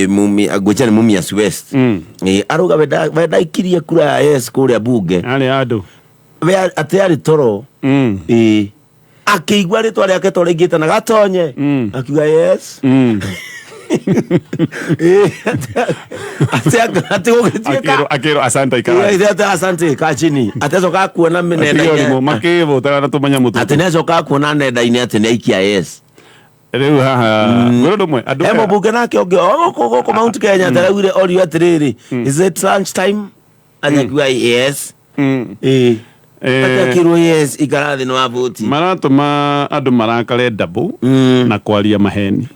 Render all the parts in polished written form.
mumi agwechani Mumias West aruga wenda ikirie kura yes kuria bunge ali adu we atiari toro akigwa ritwa riake to rigite na gatonye akiuga yes akero asante ikara asante kachini atezoka kuona nenda makevo tara tumanya mutu atenezoka kuona nenda ine atene ikia yes riu haha ngoro mwe andu emo bunge nake onge ko Mount Kenya tarawire ori atiriri is it lunch time anyakiwa yes akakirwo yes ikarathi no avoti maratuma andu marakare double na kwaria maheni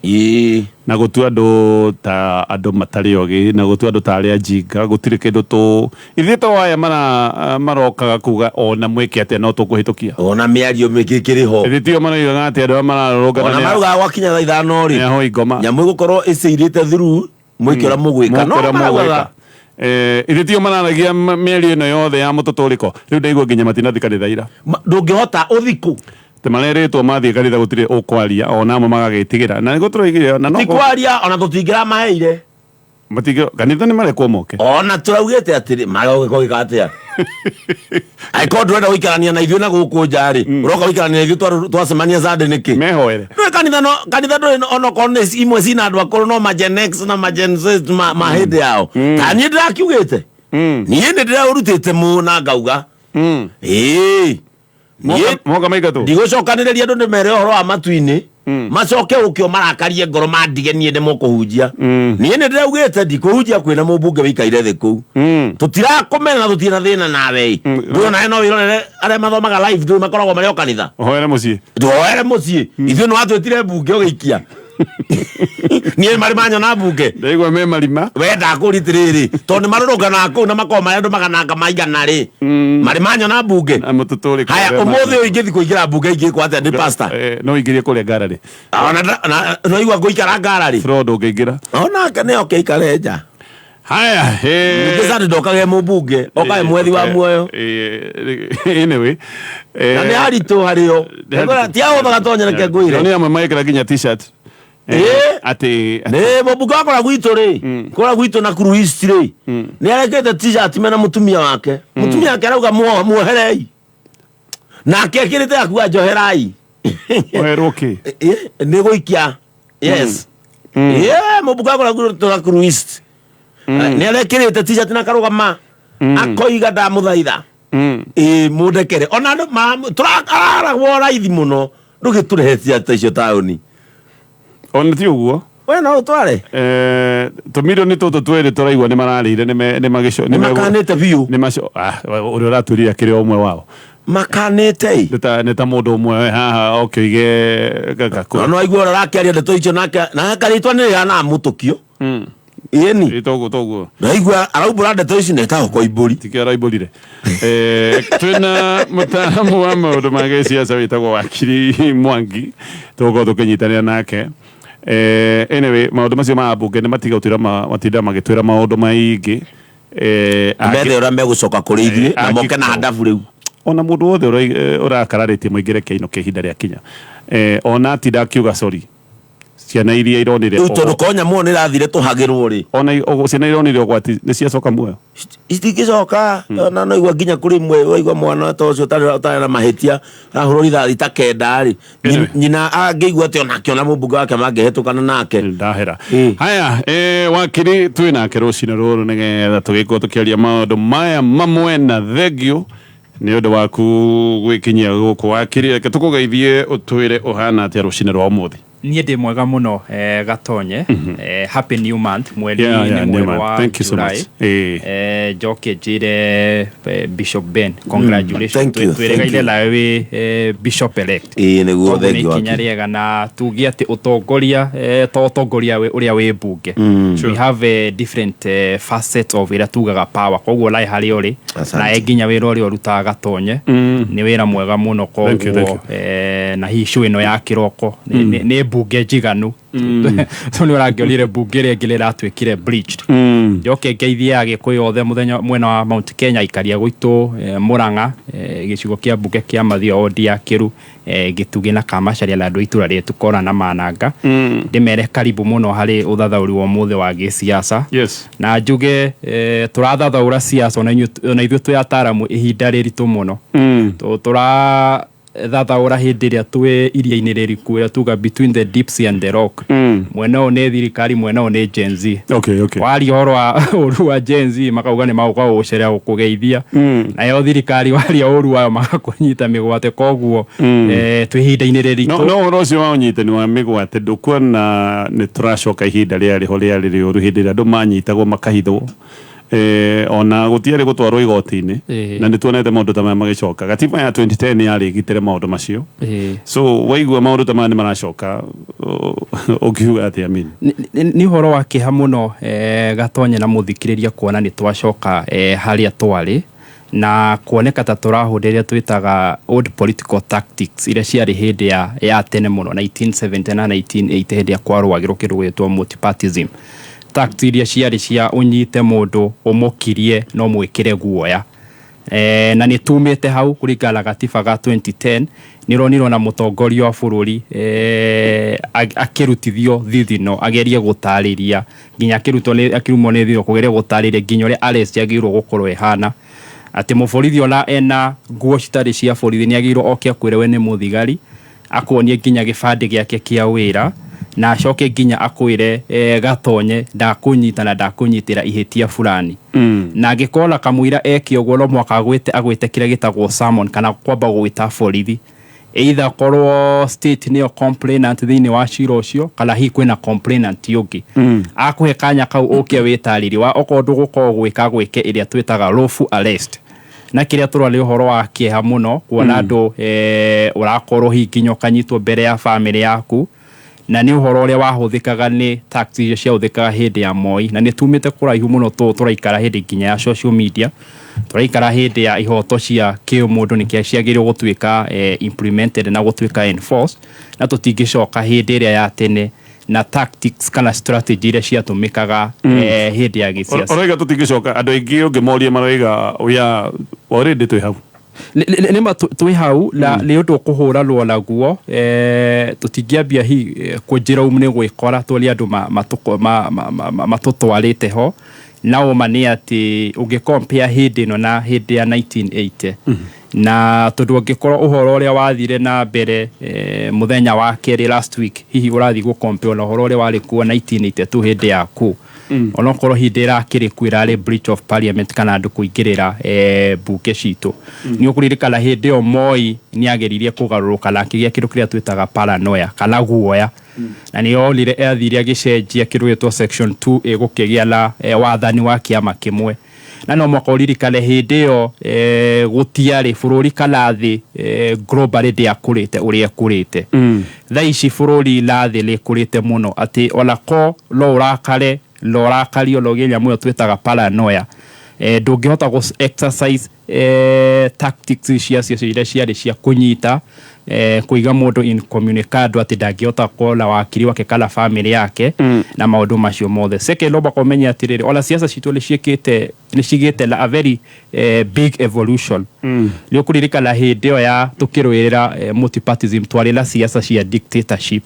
na gutu andu ta andu matari ogi na gutu andu ta aria jinga gutire kindu tu ithito waya marokaga kuga ona mweke ate no tukuhitukia ona miario mikikiriho ithitio maraiga ate andu mararogana ona maruga gwakinya thaa ithano ri ho igoma nyamu gukorwo icirite through mwikira mugwika no maruga ithitio mararagia miario no yothe ya mututuriko riu ndaigua nginya matinathikanitha ira ndungihota uthiku te mareretwo mathie kanitha gutire ukwaria ona mo magagitigira na niguo turoigire na no tikwaria ona tutingira maheire matigiro kanitha ni marekwo moke ona turaugite atiri magogiko gikatia aiko ndwenda guikarania na ithuĩ na gũkũ njari uroka guikarania na ithuĩ twacemania zade niki mehoere no kanitha ndũ ono kone imwe cina andũ akũrũ no ma Gen X na ma Gen Z ma hĩndĩ yao ta niĩ ndĩrakiugĩte niĩ nĩ ndĩraũrutĩte mu na ngauga moka maigatu ndigũcokanĩrĩria andũ ndĩmere ũhoro wa matu-inĩ macoke ũkĩo marakarie ngoro mandige niĩ ndĩ mũkũhunjia niĩ nĩ ndĩraugĩte ndikũhunjia kwĩna mũmbunge wĩikaire thĩ kũu tũtirakũmena na tũtirĩ thĩna nawe ndũĩ nawe no wĩrorere arĩa mathomaga live ndũĩ makoragwo marĩ o kanitha hoere mũciĩ twoere mũciĩ ithuĩ nĩ watwĩtire mbunge ũgĩikia niĩ marĩ manyona mbunge ndaigua me marima wenda kũritĩrĩrĩ tondũ nĩ marũrũnganaga kũu na makorwo marĩ andũ magananga maigana rĩ marĩ manyona mbunge haya ũmũthĩ ũyũ ingĩthi kũingĩra mbunge ingĩkwo atĩa ndĩ pastor no ingĩrie kũrĩa ngararĩ no igua ngũikara ngararĩ Frodo ũngĩingĩra onake nĩ oke ikare nja haya ngĩca ndokage mũmbunge okae mwethi wa muoyo anyway na nĩ haritũ harĩo tiahũthaga tonyereke ngũire nĩ amwe magĩkĩra nginya t-shirt ati nĩ mũmbunge wakora gwitũ rĩ kora gwitũ na Kuru East rĩ nĩ arekete t-shirt mena mũtumia wake arauga muoherei nake ekĩrĩte akuga njoherai oherwo kĩ nĩ gũikia yes mũmbunge wakora gwitũ na Kuru East nĩ arekĩrĩte t-shirt na karũgama akoiga ndamũthaitha mũndekere ona tũrakaragwo raithi mũno ndũgĩtũrehe ta icio taũni ona ti uguo we no utware tumirioni tutu twiri turaigua ni mararire ni magisho ni makanite biu ni macio uri uratwirira kiri omwe wao makanite nita mundu umwe haha okige gakako no aigua rarakiaria ndeto icio nake na karitwa ni yana mutukio yeni toguo naigua araubura ndeto ici neta ko iburi tikira iburire twina mutaalamu wa maundu ma gĩciaca wĩtagwo Wakiri Mwangi tugo tukinyitanĩra nake anyway maundu macio ma bunge nĩ matigautirwo matinda magĩtwĩra maundu maingĩ mbere ora megũcoka kũrĩ ithuĩ na moke na hadabu rĩu ona mũndũ wothe ũrakararĩtie mũingĩre kĩino kĩa ihinda rĩa kinya ona atinda akiuga sorry ciana iria ironire tondũ konya muone rathire tuhagirwo ri ona ciana ironire gwati nĩ ciacoka muoyo itingicoka na no igwa nginya kuri mwe waigwa mwana ta ucio tari na mahetia ahurori thaa thita kenda ri nyina angĩigua atĩ onake ona mũmbunge wake mangĩhetũkana nake ndahera haya Wakiri twĩ nake rũcinĩ rũrũ nĩgetha tũgĩkorwo tũkĩaria maũndũ maya mamwe na thengio nĩ ũndũ waku gwĩkinyia gũkũ Wakiri reke tũkũgeithie ũtwĩre ũhana atĩa rũcinĩ rwa ũmũthĩ niĩ ndĩ mwega mũno Gatonye happy new month mweri nĩ mweri wa July njoke njĩre Bishop Ben congratulations twĩregaire nawe Bishop elect nĩguo thengio ikinya rĩega na tuge atĩ ũtongoria ta ũtongoria ũrĩa wĩ mbunge we have different facets of ĩrĩa tugaga power koguo lai harĩ ũrĩ na nginya wĩra ũrĩa ũrutaga Gatonye nĩ wĩra mwega mũno koguo na hishu ĩno ya kĩroko nĩ bunge njiganu so ni urangionire bunge ria ngire ratwikire breached joke ngeithia agikuyu othe muthenya mwena wa Mount Kenya ikaria gwitu Murang'a gicigo kia bunge kia Mathio Odia Kiru gitugi na Kamacharia la andu itura rietu kora na mananga ndimere karibu muno hari uthathauri wa muthe wa gisiasa na njuge turathathaura siasa na ithuĩ twi ataramu ihinda riritu muno tura thathaura hindi ria twi iria-inĩ rĩriku ĩrĩa tuga between the deep sea and the rock mwena ũyũ nĩ thirikari mwena ũyũ nĩ Gen Z waria ũru wa Gen Z makauga nĩ magũka gũgũcerea gũkũgeithia nayo thirikari waria ũru wayo magakũnyita mĩgwate koguo twĩ ihinda-inĩ rĩritũ no ũhoro ũcio wa ũnyitani wa mĩgwate ndũkuona nĩ tũracoka ihinda rĩarĩ ho rĩarĩ rĩũru hĩndĩ ĩrĩa andũ manyitagwo makahithwo ona gutiari gutwarwo igoti-inĩ na nituonete maundu ta maya magicoka gatiba ya 2010 yarigitire maundu macio so waigua maundu ta maya maracoka ukiuga ati amin ni horo wa kiha muno gatonye na muthikiriria kuona ni twacoka haria twari na kuoneka ta turahundiria twitaga old political tactics iria ciari hindi ya tene muno 1970 na 1980 hindi ya kwarwagirwo kindu gwitwo multipartyism tactics iria ciari cia unyite mundu umukirie no mwikire guoya na ni tumite hau kurigala gatiba ga 2010 nironirwo na mutongoria wa bururi akirutithio thithino agerie gutariria nginya akirumo ni thithino kugeria gutariria nginya uri arrest agirwo gukorwo ehana ati muborithi ona ena nguo citari cia borithi ni agirwo okia kwirewe ni muthigari akuonie nginya gibande giake kia wira na acoke nginya akwire gatonye ndakunyitira ihitia fulani na ngikola kamwira ekio no mwaka agwite kira gitagwo summon kana kwamba gwita borithi either korwo state niyo complainant thini wa cira ucio kana hi kwina complainant yungi akuhe kanya kau uke witariri wa okondu guko gwike iria twitaga lawful arrest na kiria turali uhoro wa kieha muno kuona andu urakorwo hikinyo kanyitwo mbere ya family yaku na ni uhoro uria wahuthikaga ni tactics cia uthikaga hindi ya Moi na ni tumite kuraihu muno turaikara hindi nginya ya social media turaikara hindi ya ihoto cia kiumundu ni kia ciagirwo gutwika implemented na gutwika enforced na tutingicoka hindi iria ya tene na tactics kana strategy iria ciatumikaga hindi ya gisiasa orega tutingicoka andu aingi ungemoria maroiga uya already twi hau nima twi hau la leo kuhura rwala guo tutingiambia hi kunjira umne gwikora tuli andu matutwarite ho nao mani ati ungicompare hindi no na hindi ya 1980 na tondu ungikorwo uhoro uria wathire na mbere muthenya wa keri last week hihi urathi go compare na uhoro uria wari kuo 1982 hindi yaku onokorwo hindi irakiri kwirare breach of parliament kana andu kuingirira bunge citu ni ukuririkana hindi o Moi ni ageririe kugaruruka na kigia kindu kiria twitaga paranoia kana guoya na ni olire athire agicenjia kirwitwo section 2 egukigia la wathani wa kiama kimwe na no mwakoririkane hindi yo gutiari bururi kana thi global dia kurite uria kurite thaici bururi la thi le kurite muno ati olako lo urakare lorakario logelia muyo twitaga paranoia ndungihota go exercise tactics cia kunyita kuiga mundu incommunicado ati ndangihota kola wakiri wake kala family yake na maundu macio mothe seke loba komenya atiriri ola siasa citu ni cigite la a very big evolution lio kuririkana hindi ya tukirwirira multipartyism twari la siasa cia dictatorship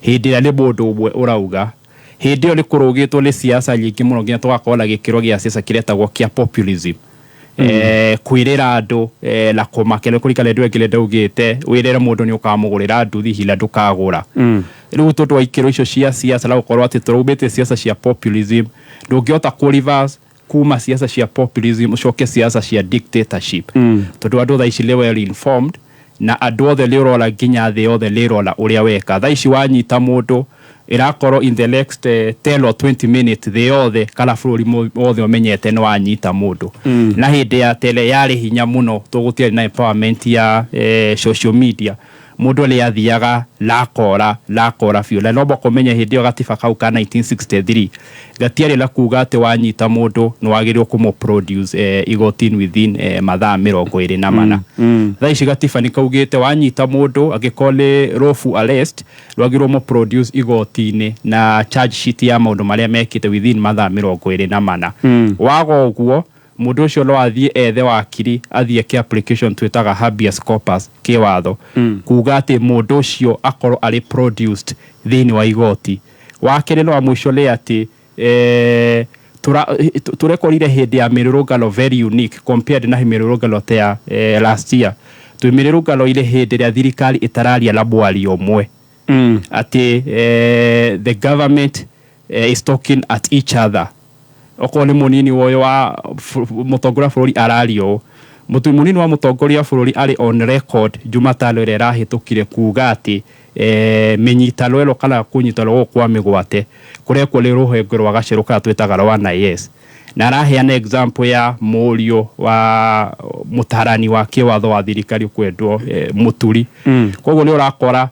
hindi ya ni mundu umwe urauga hindi yo ni kurugitwo ni siasa nyingi muno nginya twakola gikiro gia siasa kiretagwo kia populism kwirira andu la kumakele kurikale ndu engile ndaugite wirira mundu ni ukamugurira nduthi hila ndukagura riu tondu wa ikiro icio cia siasa la gukorwo ati turubite siasa cia populism ndungihota ku reverse kuma siasa cia populism ucoke siasa cia dictatorship tondu andu thaici le well informed na andu othe lirola nginya thi othe lirola uria weka thaici wanyita mundu irakoro in the next 10 or 20 minutes the other kala bururi othe omenyete no anyita mundu na hindi ya tele yari hinya muno tugutiari na empowerment ya social media mundu le athiaga lakora fiu la no bokomenya hindi yo gatiba kau ka 1963 gatiari la kuga ati wanyita mundu no wagirio kumo produce igotini within mathaa 24 thaici gatiba ni kaugite wanyita mundu agikole rofu arrest wagirio mo produce igotini na charge sheet ya maundu maria mekite within mathaa 24 wago guo mundu ucio no athie ethe wakiri athie ki application twitaga habeas corpus ki watho kuga ati mundu ucio akoro ari produced thini wa igoti wakire no amwisho le ati turekorire hindi ya mirurungano very unique compared na mirurungano ya last year mirurungano ile hindi ya thirikari itararia na bwari omwe ati the government is talking at each other okoni munini woyo wa mutongoria bururi arario munini wa mutongoria bururi ari on record Jumatano ire rahitukire kuga ati menyitalo elo kana kunyitalo kwa migwate kurekwo le ruhenge rwa gaciruka twitaga rwa NIS na raheana example ya murio wa mutarani wa kiwatho wa thirikari kwendwo muturi koguo ni urakora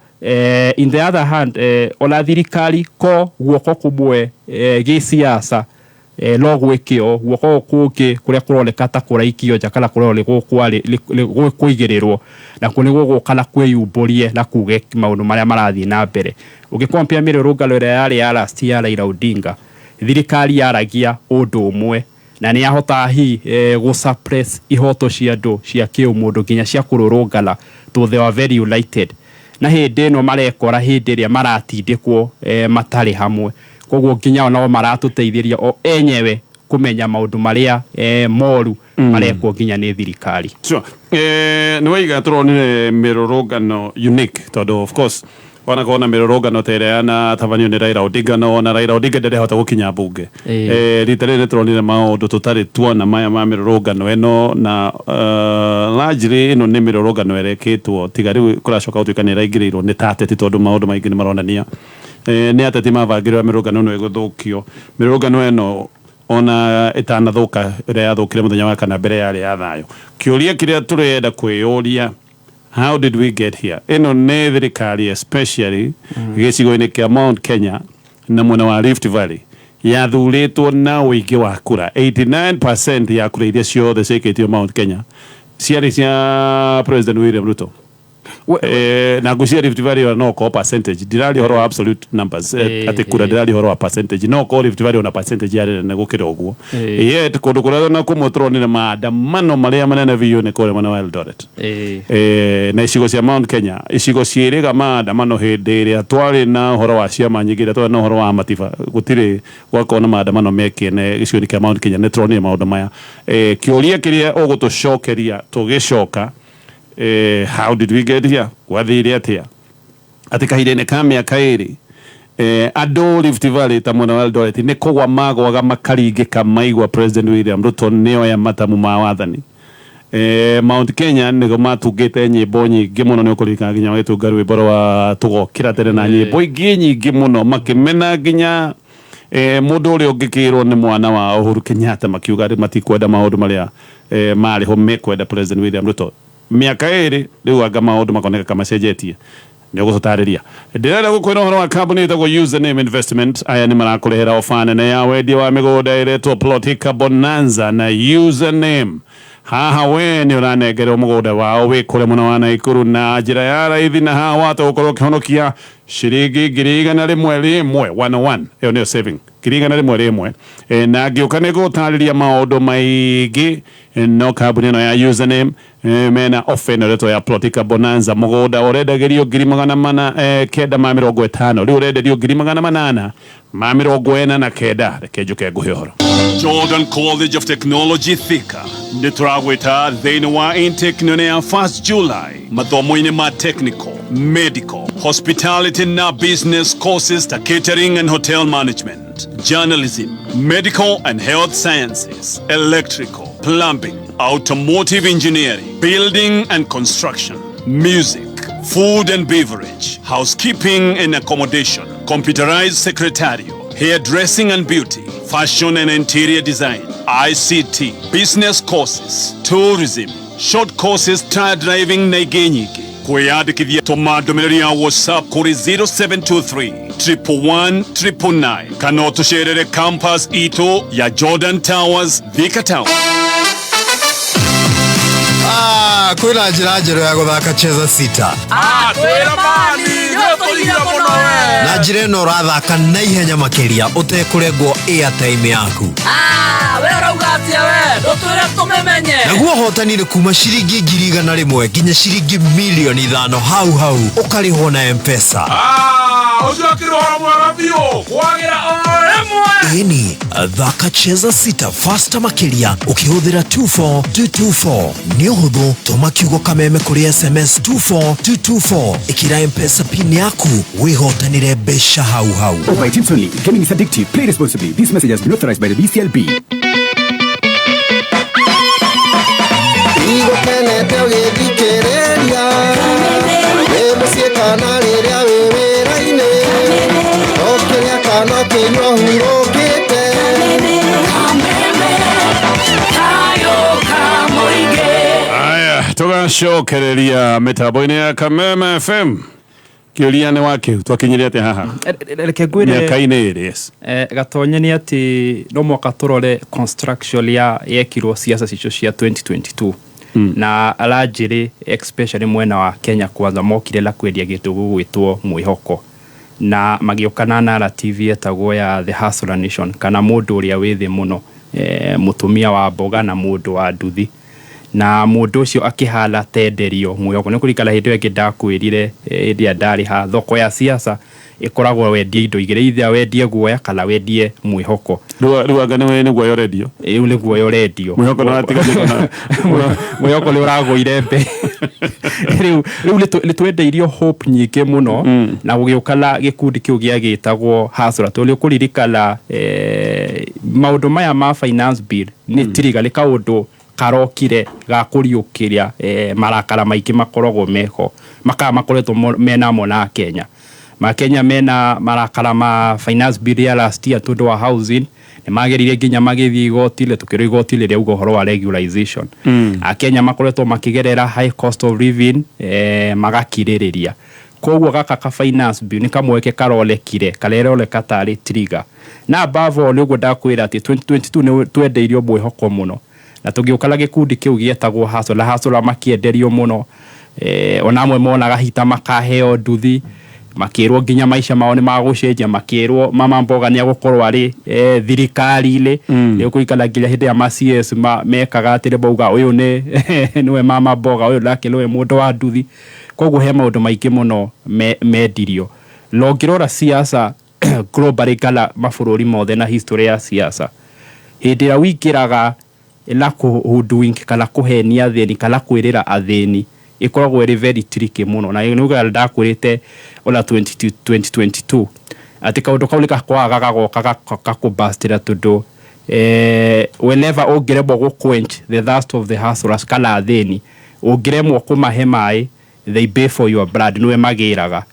in the other hand ona thirikari ko guoko kubwe gisiasa no gwikio guoko kuki kuria kuroneka ta kuraikio nja kana kurole kuigirirwo na kuni gukana kwiyumburie na kuge maundu maria marathii na mbere ugikompia mirurungano ira yari ya last year Raila Odinga thirikari yaragia undu umwe na ni ahota hi go suppress ihoto cia andu cia kiumundu nginya cia kururungana to they were very united na hindi no marekora hindi ria maratindikwo matari hamwe koguo nginya ona maratuteithiria o enyewe kumenya maundu maria moru marekwo nginya ni thirikari sure ni waiga turonire mirurungano unique todo of course wana kona mirurungano tereana tavanio ni Raila Odinga no na Raila Odinga ndere hota gukinya bunge ritere turonire maundu tutari tuona maya ma mirurungano eno na largely no ni mirurungano ereketwo tigari kuracoka utuikanira ingirirwo ni tateti tondu maundu maingi ni maronania ni ateti mavagirwa mirurungano no eguthukio mirurungano eno ona itanathuka ria yathukire muthenya wa kana mbere yari ya thayo kiuria kiria turenda kwiyuria how did we get here eno ne thirikari especially gicigo-ini kia Mount Kenya na mwena wa Rift Valley yathuritwo na uingi wa kura 89% ya kura iria ciothe ciikitio Mount Kenya ciari cia President William Ruto na gucia Rift Valley no ko percentage dirali horo absolute numbers ati kura dirali horo percentage no ko Rift Valley ona percentage yari na gukira oguo yet kundu kuria na kumotronire maandamano maria manene biyo ne kore mwana wa Eldoret na icigo cia Mount Kenya icigo ciiriga maandamano hindi iria twari na horo wa ciama nyingi iria twari na horo wa matiba gutire gwakona maandamano mekene gicigo kia Mount Kenya ne tronire maundu maya kiuria kiria ugutucokeria tugicoka how did we get here wathire atia ati kahirene ka miaka iri ado Rift Valley ta mwena wa Eldoret ni kugwa magwaga makaringika maigwa President William Ruto nio ya matamu ma wathani Mount Kenya nigo matugite nyimbo nyingi muno ni ukurika nginya wetu garwe boro wa tugokira tere na nyimbo ingi nyingi muno makimena nginya mundu uri ungikirwo ni mwana wa Uhuru Kenyatta makiuga ri matikwenda maundu maria mari ho mekwenda President William Ruto miaka iri riu anga maundu makoneka kama cenjetie ni gututariria ndirenda gukwira horo wa company itagwo Username Investment aya ni marakurehera ofana na ya wendi wa migunda iretwo Plotika Bonanza na Username haha we ni uranengerwo mugunda wao wikure muno wa Naikuru na njira ya raithi na haha wata ukorwo kihonokia ciringi 101 iyo niyo saving 101 na ngiuka ni gutariria maundu maingi no company no ya Username mena offer reto ya Plotika Bonanza mugunda urendagirio 950 riu urendagirio 849 reke njuke nguhe horo Jordan College of Technology Thika nituragwita thiini wa intake nene ya 1st July mathomo-ini ma technical, medical, hospitality na business courses ta catering and hotel management, journalism, medical and health sciences, electrical, plumbing, automotive engineering, building and construction, music, food and beverage, housekeeping and accommodation, computerized secretarial, hairdressing and beauty, fashion and interior design, ICT, business courses, tourism, short courses, trial driving na igenyiki kwiyandikithia tuma ndumiriri ya WhatsApp kuri 0723 111 999 kana utusherere campus ito ya Jordan Towers Thika Town. Kwina njira njerũ ya gũthaka Cheza Sita. Kwĩna mani nĩũtũgiria mũno we. Na njĩra ĩno ũrathaka na ihenya makĩria ũtekũrengwo airtime yaku. We ũrauga atĩa we ndũtwĩre tũmĩmenye. Naguo ũhotani nĩ kuma ciringi 100,000 nginya ciringi 5,000,000 hau ũkarĩhwo na M-Pesa. Ũcio akĩrora mwana biũ kwagĩra o rĩmwe. Ĩni thaka Cheza Sita faster makĩria ũkĩhũthĩra 24224. Nĩ ũhũthũ, tũma kiugo kameme kũrĩ SMS 24224 ĩkĩra M-Pesa pin yaku wĩhotanĩre mbeca hau. By Tips only. Gaming is addictive. Play responsibly. This message has been authorized by the BCLB. Aya, tugacokereria mitambo-ini ya Kameme FM. Kiuria ni wake twakinyiria ati haha. Reke ngwire miaka-ini ĩrĩ, yes. Gatonye ni ati no mwaka turore construction ya yekirwo siasa cicio cia 2022. Na alajiri especially mwena wa Kenya Kwanza mokire la kwendia gitu gugwitwo mwihoko na magiokana na TV etagwo ya The Hustler Nation kana mundu uria withi muno mutumia wa Mboga na mundu wa Nduthi na mundu ucio akihala tenderio mwihoko ni kurikala hindu eke ndakwirire ndia ndari ha thoko ya siasa ikoragwo wendie indo igire ithia wendie guoya kana wendie mwihoko Rua ngane we ni guoya redio iu ni guoya redio mwihoko na tiga mwihoko ni uragoire mbe riu litwendeirio hope nyingi muno na gugiukala gikundi kiu giagitagwo Hustler tuli kuririkana maundu maya ma finance bill ni tiriga ni kaundu karokire gakuriukiria marakara maiki makoragwo meho makoretwo mena mona Kenya Kenya mena marakara ma finance bill ya last year tundu wa housing ni magerire nginya magithi igotile tukiro igotile ria ugohoro wa regularization Kenya makoretwo makigerera high cost of living magakiririria koguo gaka ka finance bill ni kamweke karolekire karerole katari trigger na above all ugo ndakwira ati 2022 ni twendeirio mwihoko muno na tugiukala gikundi kiu gietagwo Hustler makienderio muno onamwe monaga hita makaheo Nduthi makirwo nginya maisha mao ni magucenjia makirwo Mama Mboga ni agukorwo ari thirikari-ile ni ukuikala nginya hindi ya CS mekaga atire bauga uyu niwe Mama Mboga uyu lake niwe mundu wa Nduthi koguo he maundu maingi muno mendirio longirora siasa global kala mabururi mothe na history ya siasa hindi ya wikiraga la kuhuduing kala kuhenia atheni kala kwirira atheni ikoragwo iri very tricky muno na nuga ndakwirite ola 2022 ati kaundu kaulika kwaga gagoka kakubastira tundu whenever ogiremwo guquench the thirst of the hustlers kala atheni ogiremwo kumahe mai they pay for your blood niwe magiraga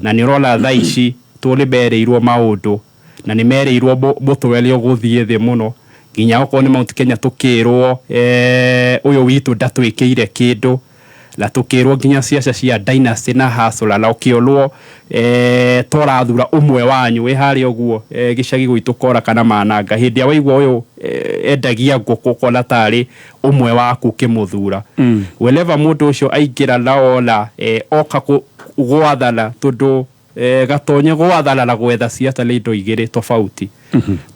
na ni rola thaici tuli bereirwo maundu na ni mereirwo butwelio guthie the muno nginya oko ni Mount Kenya tukirwo uyu witu ndatwikire kindu la tukirwo nginya siasa cia dynasty na Hustler la ukiolwo torathura umwe wanyu we hari oguo gicagi gwitu kora kana mananga hindi ya waigwa uyu endagia nguku kona tari umwe waku kimuthura whenever mundu ucio aingira laola oka gwathana tundu gatonye gwathana na gwetha siasa lindo igire tofauti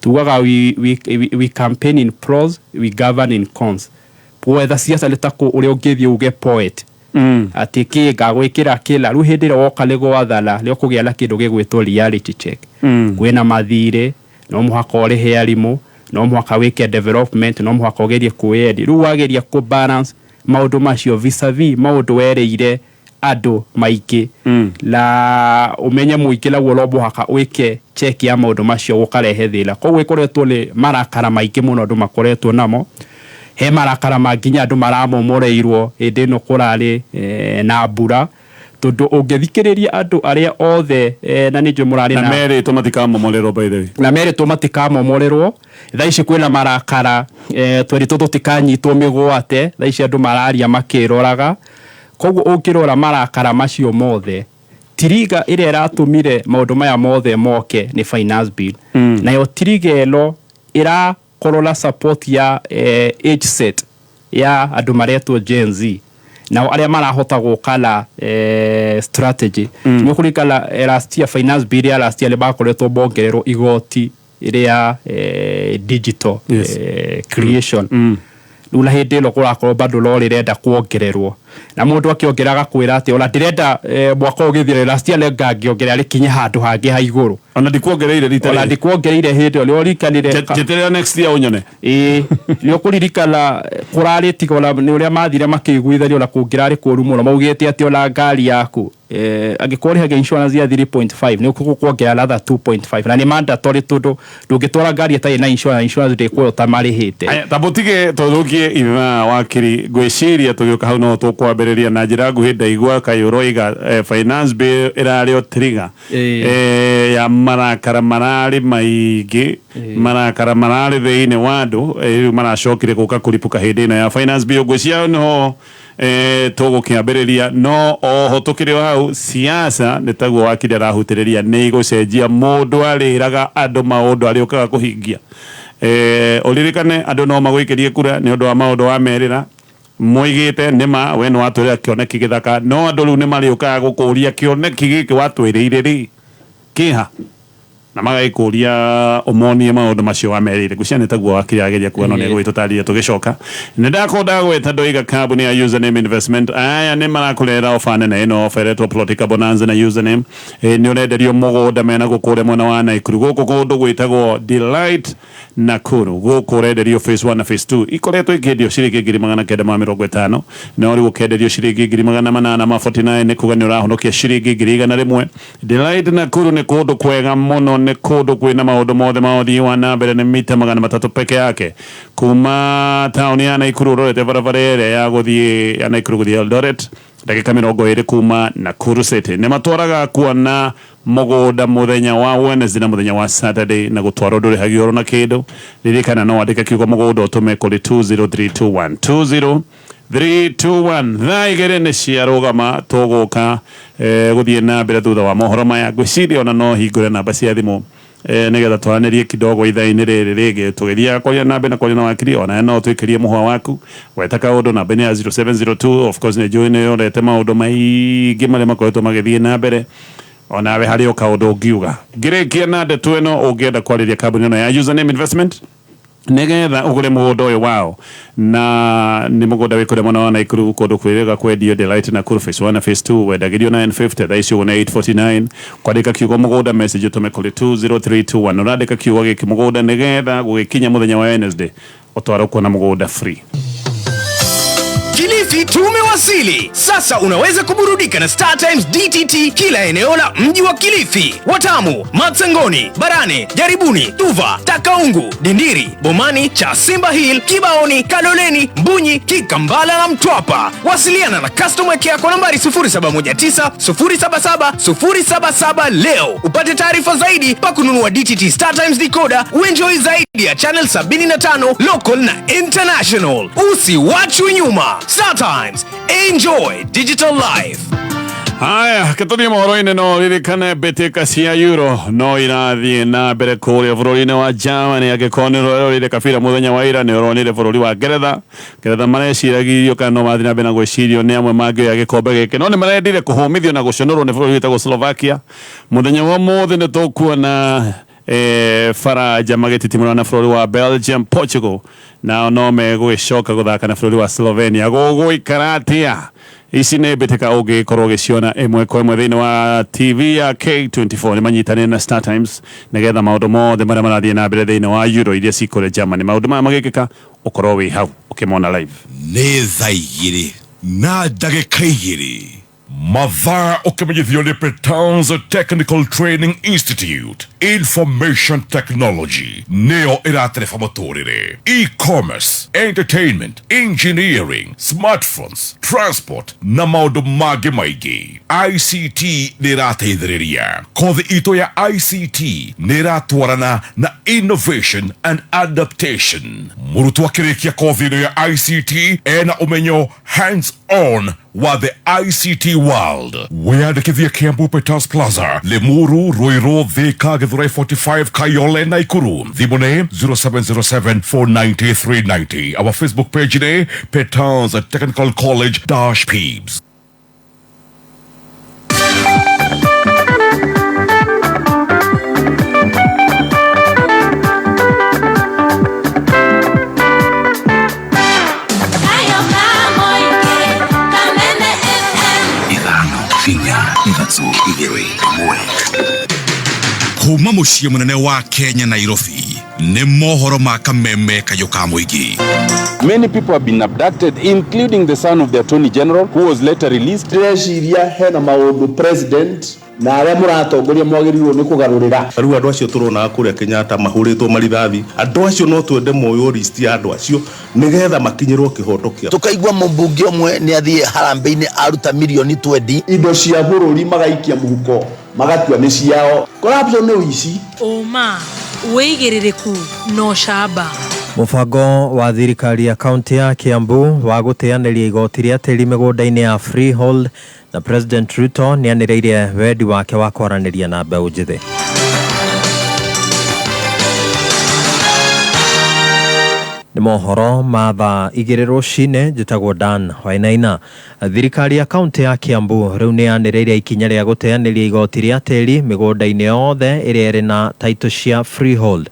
tugaga we campaign in pros we govern in cons gwetha siasa litako uri ungithie uge poet ati kiga gwikira kila ru hindira woka ni gwathana ni ukugia na kindu gigwitwo reality check gwina mathire no muhaka uri hearimu no muhaka wike development no muhaka ugerie kuendi ru wageria ku balance maundu macio vis-a-vis maundu wereire ado maiki la umenye muikila wolobo haka wike check ya maundu macio gukarehe thila koguo ikoretwo ni marakara maiki muno andu makoretwo namo he marakara maginya andu maramomoreirwo hindi no kurari na mbura tondu ungithikiriria andu aria othe na ninjo murari na mere tomatikamomolerwo by the way na mere tomatikamomolerwo thaici kwina marakara tweri tutikanyitwo migwate thaici andu mararia makiroraga koguo ukirora marakara macio mothe tiriga ire ratumire maundu maya mothe moke ni finance bill nayo tiriga elo ira korola support ya age set ya andu maretwo Gen Z na aria marahota gukala strategy ni kurikala last year finance bill ya last year bakoretwo bongerero igoti iria digital creation Lula hedelo kora ko bado lori reda kuongererwo na mundu akiongeraga kwira ati ola direnda mwaka ugithire last year lenga ngiongerera rikinye handu hangi ha iguru ona ndikuongereire rita ona ndikuongereire hindi oli orikanire jeterera next year unyone ni okuririkana kurari tigola ni uria mathire makiguithario ola kungirari kuru muno maugite ati ola ngari yaku agikori hage insurance ya 3.5 ni ukukuongera latha 2.5 na ni mandatory tundu ndungitwara ngari etari na insurance ndikuyo tamarihite tabutige turukie ina wakiri gwiciria tugioka hau no tukwambiriria na njira nguhi ndaigua kayuroiga finance bill irario trigger ya marakara marari maingi marakara marari thiine wandu maracokire guka kuripuka hindi ino ya finance bill gwiciria no tugukiambiriria no oho tukiri hau siasa nitaguo wakiri arahutiriria ni igucenjia mundu ariraga andu maundu ari ukaga kuhingia uririkane andu no magwikirie kura ni undu wa maundu wa merira moigite nima we no atwira kioneki githaka no andu riu ni mari ukaga gukuria kioneki giki watwirire ri kiha na magaikuria omonie maundu macio wamerire gucia nitaguo wakiriageria kuona ni gwitutaria tugicoka nindakonda gweta Ndoiga Kambuni ya Username Investment aya ni marakurera ofane na ino oferetwo Plotica Bonanza na Username ni urenderio mugunda mena gukure mwena wa Naikuru guku kundu gwitagwo Delight Nakuru guku urenderio phase 1 na phase 2 ikoretwo ikendio ciringi 950 no riu ukenderio ciringi 849 ni kuga ni urahonokia ciringi 1,100 Delight Nakuru ni kundu kwega muno ni kundu kwina maundu mothe maothi wa na mbere ni mita 300 peke yake kuma town ya Naikuru rorete barabara ya guthie ya Naikuru guthie Eldoret dakika 20 kuma Nakuru City ni matwaraga kuona mugunda muthenya wa Wednesday na muthenya wa Saturday na gutwara nduri hagioro na kindu ririkana no andika kiugo mugunda utume kuri 20321 20321 thaigere ni ciarugama tuguka guthie na mbere thutha wa mohoro maya gwiciria ona no hingure namba cia thimu nigetha twaranirie kidogo ithaini riri rigi tugithia kwaria nambe na kwaria na wakiri ona no twikirie muhwa waku weta kaundu namba ni ya 0702 of course ni join yorete maundu maingi mari makoretwo magithie na mbere onawe hari o kaundu ngiuga ngirikia na ndetu ino ungienda kwariria kambuni ino ya Username Investment nigetha ugure mugunda uyu wao na ni mugunda wikure mwana wa Naikuru kundu kwirega kwendio Delight Nakuru phase 1 na phase 2 wendagirio 950 thaicio na 849 kwandika kiugo mugunda message utume kuri 20321 urandika kiugo giki mugunda nigetha gugikinya muthenya wa Wednesday utwara kuona mugunda free. Kilifi tumewasili. Sasa unaweza kuburudika na Star Times DTT kila eneo la mji wa Kilifi. Watamu, Matsangoni, Barane, Jaribuni, Tuva, Takaungu, Dindiri, Bomani, Chasimba Hill, Kibaoni, Kaloleni, Mbunyi, Kikambala na Mtwapa. Wasiliana na customer care kwa nambari 0719 077 077 leo. Upate taarifa zaidi pa kununua DTT Star Times decoder, uenjoy zaidi ya channel 75 local na international. Usiwachwe nyuma. Star Times, enjoy digital life. Haya, katoni mohoro-ini no ririkane mbĩtĩka cia Euro no irathiĩ na mbere kũrĩa bũrũri-inĩ wa Germany angĩkorwo nĩ rũrĩrĩ kabira mũthenya wa ira nĩ ũronire bũrũri wa Ngeretha mareciragirio kana no mathiĩ na mbere na gwĩcirio nĩ amwe mangĩoya gĩkombe gĩkĩ no nĩ marendire kũhũmithio na gũconorwo nĩ bũrũri wĩtagwo Slovakia mũthenya wa ũmũthĩ nĩ tũkuona Faranja magĩtitimũrana na bũrũri wa Belgium, Portugal na no megũgĩcoka gũthaka na bũrũri wa Slovenia gũgũikara atĩa ici nĩ mbĩtĩka ũngĩkorwo ũgĩciona ĩmwe kwa ĩmwe thĩinĩ wa TV ya K24 nĩ manyitanĩire na Star Times nĩgetha maũndũ mothe marĩa marathiĩ na mbere thĩinĩ wa Euro iria cikũrĩa Germany maũndũ maya magĩkĩka ũkorwo wĩ hau ũkĩmona live nĩ thaa igĩrĩ na ndagĩka igĩrĩ mathaa ũkĩmenyithio nĩ Petans Technical Training Institute. Information Technology nĩyo ĩratereba mũtũrĩre, e-commerce, entertainment, engineering, smartphones, transport na maundu mangĩ maingĩ. ICT nĩ ĩrateithĩrĩria. Kothi ito ya ICT nĩ ĩratwarana na innovation and adaptation. Mũrutwo akĩrĩkia kothi ino ya ICT ena ũmenyo hands-on wa the ICT world. Wĩyandĩkithie Kiambu Peters Plaza, Limuru, Ruiru, Thika, Githurai 45, Kayole, Naikuru. Thimũ nĩ 0707490390. Our Facebook page nĩ Peters Technical College -Peebs. Kuma muciĩ munene wa Kenya Nairobi nĩ mohoro ma kameme kayuka mũingĩ. Many people have been abducted, including the son of the Attorney General, who was later released. Treciria hena maũndũ president na arĩa mũratongoria mwagĩrĩirwo nĩ kũgarũrĩra. Rĩu andũ acio tũrona kũrĩa Kenyatta mahũrĩtwo marithathi. Andũ acio no twende moyo list ya andũ acio nĩgetha makinyĩrwo kĩhoto kĩao. Tukaigua mũmbunge ũmwe nĩ athiĩ harambĩ-inĩ aruta mirioni 20. Indo cia bũrũri magaikia mũhuko magatua nĩ ciao. Corruption nĩ ũici. Oma wĩigĩrĩrĩku no shamba. Mũbango wa thirikari ya kaunti ya Kiambu wa gũteanĩria igoti rĩa tĩri mĩgũnda-inĩ ya freehold na President Ruto nĩ anĩrĩire wendi wake wa kwaranĩria na mbeũ njĩthĩ. Nĩ mohoro ma thaa 2 rũcinĩ, njĩtagwo Dan Wainaina. Thirikari ya kaunti ya Kiambu rĩu nĩ yanĩrĩire ikinya rĩa gũteanĩria igoti rĩa tĩri mĩgũnda-inĩ yothe ĩrĩa ĩrĩ na title cia freehold.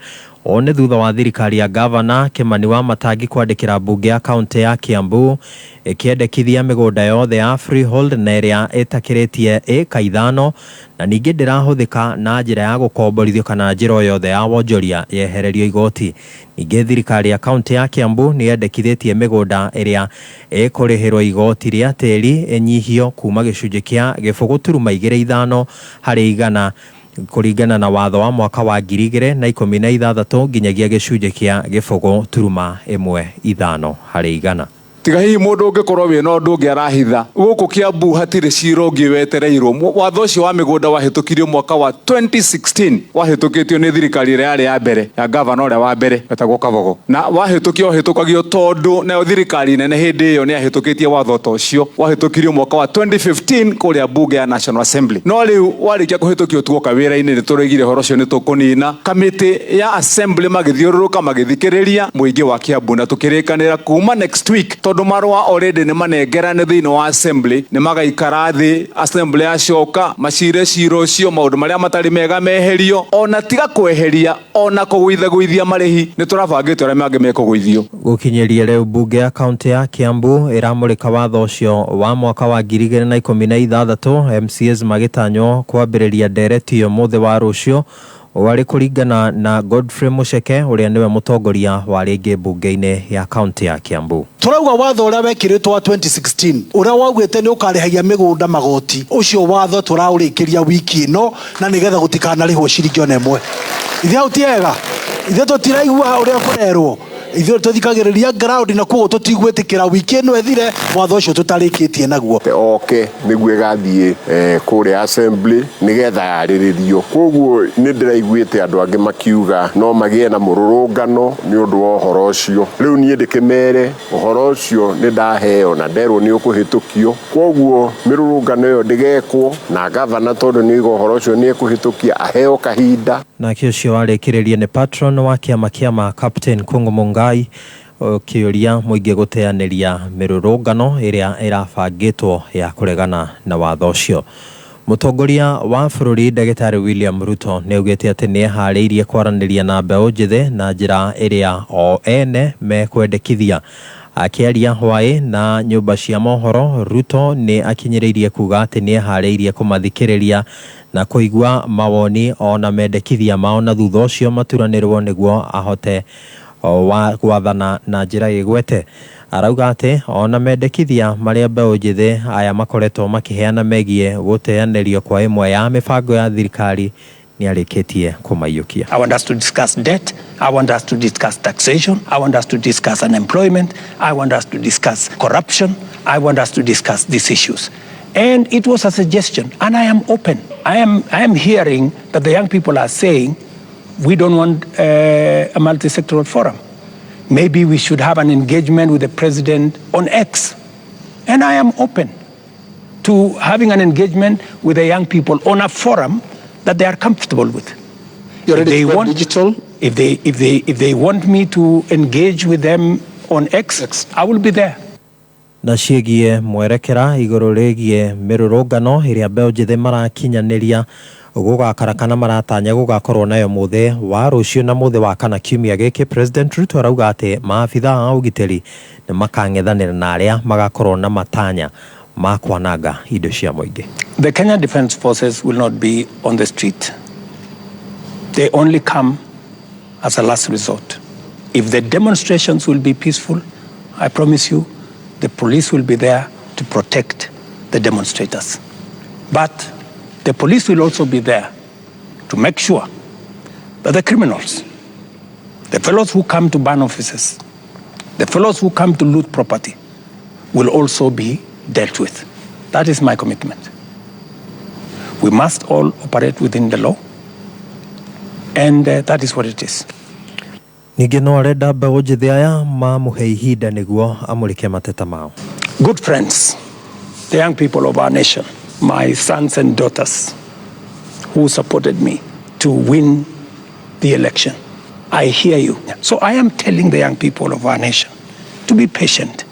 One thutha wa thirikari ya Governor Kimani Wamatangi kwandĩkĩra mbunge ya kaunti ya Kiambu ĩkĩendekithia mĩgũnda yothe ya freehold na ĩrĩa ĩtakĩrĩtie ĩka 5 na ningĩ ndĩrahũthĩka na njĩra ya gũkomborithio kana njĩra o yothe ya wonjoria yehererio igoti. Ningĩ thirikari ya kaunti ya Kiambu nĩ yendekithĩtie mĩgũnda ĩrĩa ĩkũrĩhĩrwo igoti rĩa tĩri ĩnyihio kuma gĩcunjĩ kĩa 2.25 harĩ igana kũringana na watho wa mwaka wa 2016 nginyagia gĩcunjĩ kĩa 4.15 harĩ igana. Tiga hihi mundu ungikorwo we no ndungi arahitha guku Kiambu hatire ciro ngi wetereirwo. Watho ucio wa migunda wahitukirio mwaka wa 2016 wahitukitio ni thirikari ĩrĩa yarĩ ya mbere ya governor ũrĩa wa mbere wetagwo Kabogo, na wahitukio hitukagio tondu na thirikari nene hindi iyo ni ahitukitie watho ta ucio wahitukirio mwaka wa 2015 kuria bunge ya National Assembly. No riu warikia kuhitukio tuoka wira-inĩ ni turigire horo cio ni tukunina. Kamiti ya Assembly magithiũrũrũka magithikĩrĩria mũingĩ wa Kiambu na tukirikanira kuma next week tondu marwa already ni manengerane thĩinĩ wa Assembly ni magaikara thĩ Assembly yacoka macire ciro cio maũndũ marĩa matarĩ mega meherio ona tiga kweheria ona kũgũithagũithia marĩhi ni turabangĩte ũrĩa mangĩ mekũgũithio. Gũkinyĩria rĩu bunge ya kaunti ya Kiambu ĩramũrĩka watho ũcio wa mwaka wa 2016 MCAs magĩtanywo kwambĩrĩria ndereti ũmũthĩ wa rũciũ wari kuringana na Godfrey Mucheke uria niwe mutongoria wa rĩngĩ bunge-inĩ ya kaunti ya Kiambu. Turauga watho uria wekĩrĩtwo wa 2016 uria waugĩte nĩ ũkarehagia mĩgũnda magoti ucio watho tũraũrĩkĩria wiki ĩno na nĩgetha gũtikanarĩhwo ciringi ona ĩmwe. Ithe utiega ithe tũtiraigua uria kũrerwo ithe tũthikagĩrĩria ground na kuo tũtigwĩtĩkĩra wiki ĩno ethire watho ũcio tũtarĩkĩtie naguo. Oke nĩguo ĩgathiĩ kũrĩa Assembly nĩgetha yarĩrĩrio. Koguo nĩ ndĩraiguĩte andũ angĩ makiuga no magĩe na mũrũrũngano nĩ ũndũ wa ũhoro ũcio. Rĩu niĩ ndĩkĩmere ũhoro ũcio nĩ ndaheo na nderwo nĩ ũkũhĩtũkio. Koguo mĩrũrũngano ĩyo ndĩgekwo na gavana tondũ nĩ ũhoro ũcio nĩ ekũhĩtũkia aheo kahinda. Nake ũcio warĩkĩrĩria nĩ patron wa kĩama Captain Kung'ũ Mũngai ũkĩũria mũingĩ gũteanĩria mĩrũrũngano ĩrĩa ĩrabangĩtwo ya kũregana na watho ũcio. Mũtongoria wa bũrũri Ndagĩtarĩ William Ruto nĩ augĩte atĩ nĩ eharĩirie kwaranĩria na mbeũ njĩthĩ na njĩra ĩrĩa o ene mekwendekithia. Akĩaria hwaĩ na nyũmba cia mohoro, Ruto nĩ akinyĩrĩirie kuga atĩ nĩ eharĩirie kũmathikĩrĩria na kũigua mawoni ona mendekithia mao na thutha ũcio maturanĩrwo nĩguo ahote gwathana na njĩra ĩgwete. Arauga atĩ ona mendekithia marĩa mbeũ njĩthĩ aya makoretwo makĩheana megiĩ gũteanĩrio kwa ĩmwe ya mĩbango ya thirikari ni arĩkĩtie kũmaiyũkia. I want us to discuss debt. I want us to discuss taxation. I want us to discuss unemployment. I want us to discuss corruption. I want us to discuss these issues. And it was a suggestion, and I am open. I am hearing that the young people are saying, we don't want a multi-sectoral forum. Maybe we should have an engagement with the president on X. And I am open to having an engagement with the young people on a forum that they are comfortable with. You're ready to go digital? If they want me to engage with them on X, I will be there. Na ciĩgiĩ mwerekera igũrũ rĩgiĩ mĩrũrũngano ĩrĩa mbeũ njĩthĩ marakinyanĩria gũgakara kana maratanya gũgakorwo nayo mũthĩ wa rũciũ na mũthĩ wa kana kiumia gĩkĩ, President Ruto arauga atĩ maabitha a ũgitĩri nĩ makang'ethanĩra na arĩa magakorwo na matanya ma kwananga indo cia mũingĩ. The Kenya Defence Forces will not be on the street. They only come as a last resort. If the demonstrations will be peaceful, I promise you, the police will be there to protect the demonstrators. But the police will also be there to make sure that the criminals, the fellows who come to burn offices, the fellows who come to loot property, will also be dealt with. That is my commitment. We must all operate within the law, and that is what it is. Ningĩ no arenda mbeũ njĩthĩ aya mamũhe ihinda nĩguo amũrĩke mateta mao. Good friends, the young people of our nation, my sons and daughters who supported me to win the election, I hear you. So I am telling the young people of our nation to be patient.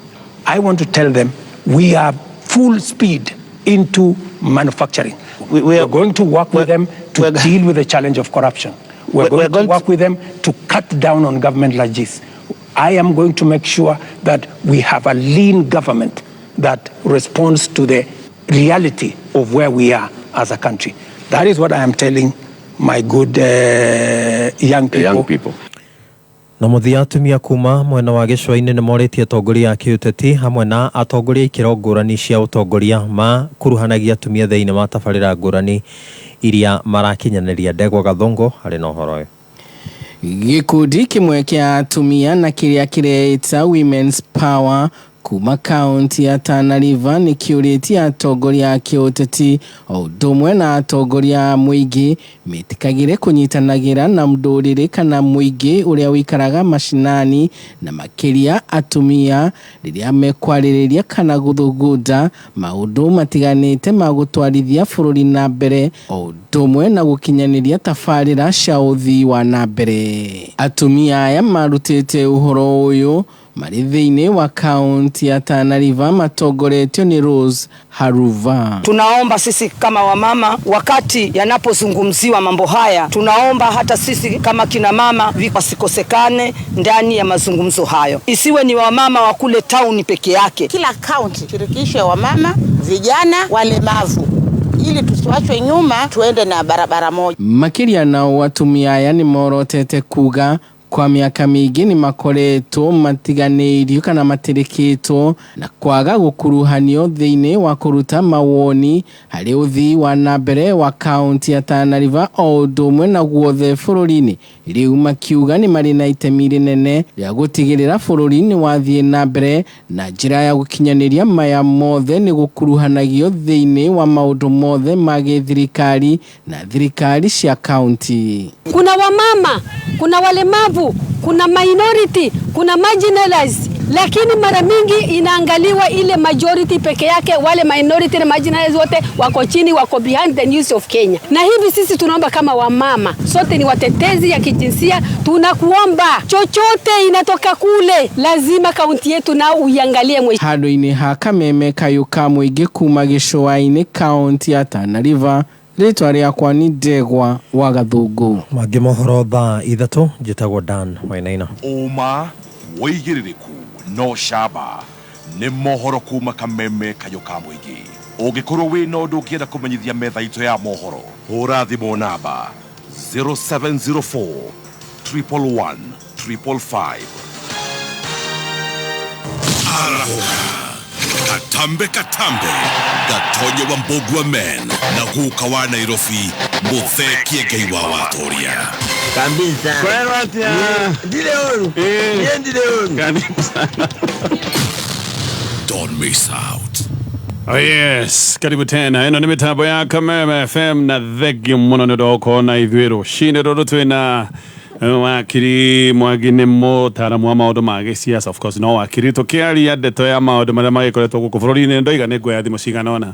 I want to tell them we are full speed into manufacturing. We are going to work with them to deal with the challenge of corruption. We're going to work with them to cut down on government like this. I am going to make sure that we have a lean government that responds to the reality of where we are as a country. That is what I am telling my good young people. Na mũthia atumia kuma mwena wa gĩcũa-inĩ nĩ morĩtie atongoria a kĩũteti hamwe na atongoria ikĩro ngũrani cia ũtongoria makuruhanagia atumia thĩinĩ wa tabarĩra ngũrani iria marakinyanĩria. Ndegwa Gathongo arĩ na ũhoro ũyũ. Gĩkundi kĩmwe kĩa atumia na kĩrĩa kĩreĩta Women's Power kuma kaunti ya Tana River nĩ kĩũrĩtie atongoria a kĩũteti o ũndũ ũmwe na atongoria a mũingĩ metĩkagĩre kũnyitanagĩra na ndũrĩrĩ kana mũingĩ ũrĩa wĩikaraga mashinani na makĩria atumia rĩrĩa mekwarĩrĩria kana gũthugunda maũndũ matiganĩte ma gũtwarithia bũrũri na mbere o ũndũ ũmwe na gũkinyanĩria tabarĩra cia ũthii wa na mbere. Atumia aya marutĩte ũhoro ũyũ marĩ thĩinĩ wa kaunti ya Tana River matongoretio ni Rose Haruva. Tunaomba sisi kama wamama wakati yanapozungumziwa mambo haya, tunaomba hata sisi kama kina mama wasikosekane ndani ya mazungumzo hayo. Isiwe ni wamama wa kule town peke yake. Kila kaunti shirikisho ya wamama, vijana, walemavu ili tusiwachwe nyuma, tuende na barabara moja. Makiria na watumia aya ni morotete kuga kwa miaka mingĩ nĩ makoretwo matiganĩirio kana matirĩkĩtwo na kwaga gũkuruhanio thĩinĩ wa kũruta mawoni harĩ ũthii wa na mbere wa kaunti ya Tana River o ũndũ ũmwe na guothe bũrũri-inĩ. Rĩu makiuga nĩ marĩ na itemi rĩnene rĩa gũtigĩrĩra bũrũri nĩ wathiĩ na mbere na njĩra ya gũkinyanĩria maya mothe nĩ gũkuruhanagio thĩinĩ wa maũndũ mothe ma gĩthirikari na thirikari cia kaunti. Kuna wamama, kuna walemavu, kuna minority, kuna marginalized, lakini mara mingi inaangaliwa ile majority peke yake. Wale minority na marginalized wote wako chini, wako behind the news of Kenya. Na hivi sisi tunaomba kama wamama, sote ni watetezi ya kijinsia, tunakuomba chochote inatoka kule, lazima kaunti yetu na uiangalie mwisho. Handũ-inĩ ha Kameme Kayuka mũingĩ kuma gĩcũa-inĩ kaunti ya Tana River. Rĩtwa rĩakwa nĩ Ndegwa wa Gathungu. Mangĩ mohoro thaa ithatũ njĩtagwo Dan Wainaina. Uma wĩigĩrĩrĩku no camba nĩ mohoro kuma Kameme Kayuka mũingĩ. Ũngĩkorwo wĩ na ũndũ ũngĩenda kũmenyithia metha itũ ya mohoro, hũra thimũ namba 0704 111 555. Katambe Gatonye wa Mbogwa Men na Guka wa Nairobi Muthekie Ngai wa Watoria kabisa. Kwema tia ndile onu kabisa. Don't miss out. Oh yes, karibu tena. Eno ni mitambo ya Kameme FM na thegi muno ni doko na ithuero. Shine dodo twina wakiri mwagine mutaramu wa maundu ma giciaca, of course no wakiri tukiaria ndeto ya maundu maria magikoretwo guku bururi-ini. Ndoiga ni ngwea thimu ciganona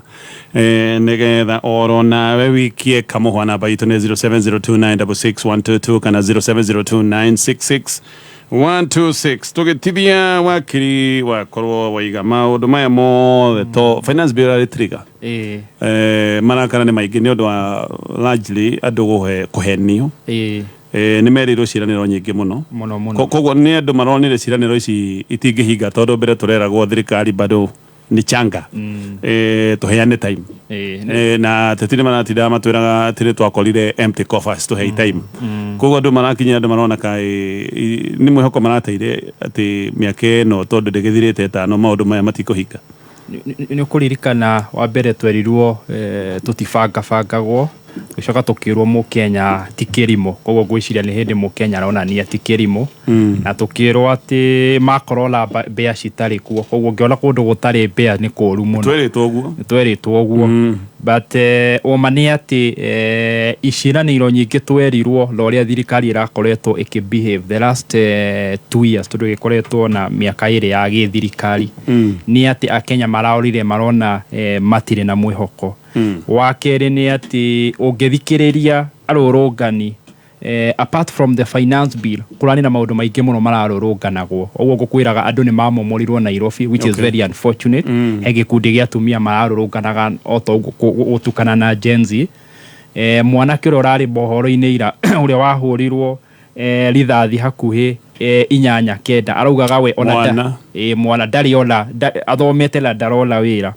nigetha oro nawe wikie kamuhwa namba itu ni 0702966122 kana 0702966126 tugitithia wakiri wakorwo waiga maundu maya mothe to finance bill ari trigger marakara ni maingi ni undu wa largely andu kuhenio ni merirwo ciraniro nyingi muno koguo ni andu maronire ciraniro ici itingihinga tondu mbere tureragwo thirikari bado ni changa tuheane time na tetire maratinda matwiraga tire twakorire empty coffers tuhei time koguo andu marakinya andu marona kai ni mwihoko marateire ati miaka ino tondu ndigithirite tano maundu maya matikuhinga. Ni kuririkana wa mbere twerirwo tutibangagwo gucoka tukirwo Mukenya ti kirimo, koguo gwiciria ni hindi Mukenya arona ni ati kirimo na tukirwo ati makorola bea citari kuo, koguo ngiona kundu gutari bea ni kuru muno tweritwo uguo but omani ati iciraniro nyingi twerirwo loria thirikari irakoretwo ikibehave the last 2 years tondu gikoretwo na miaka iri ya githirikari ni ati Akenya maraorire marona matire na mwihoko. Wakere ni ati ungithikiriria arurungani apart from the finance bill kurani na maundu maingi muno mararurunganagwo, oguo ngukwiraga andu ni mamomorirwo Nairobi which is very unfortunate. Gikundi gia atumia mararurunganaga oto gutukana na Gen Z. Mwanake uria urari bohoro-ini ira uria wahurirwo rithathi hakuhi 8-9 araugaga we ona mwana ndari ona athomete la ndarola wira.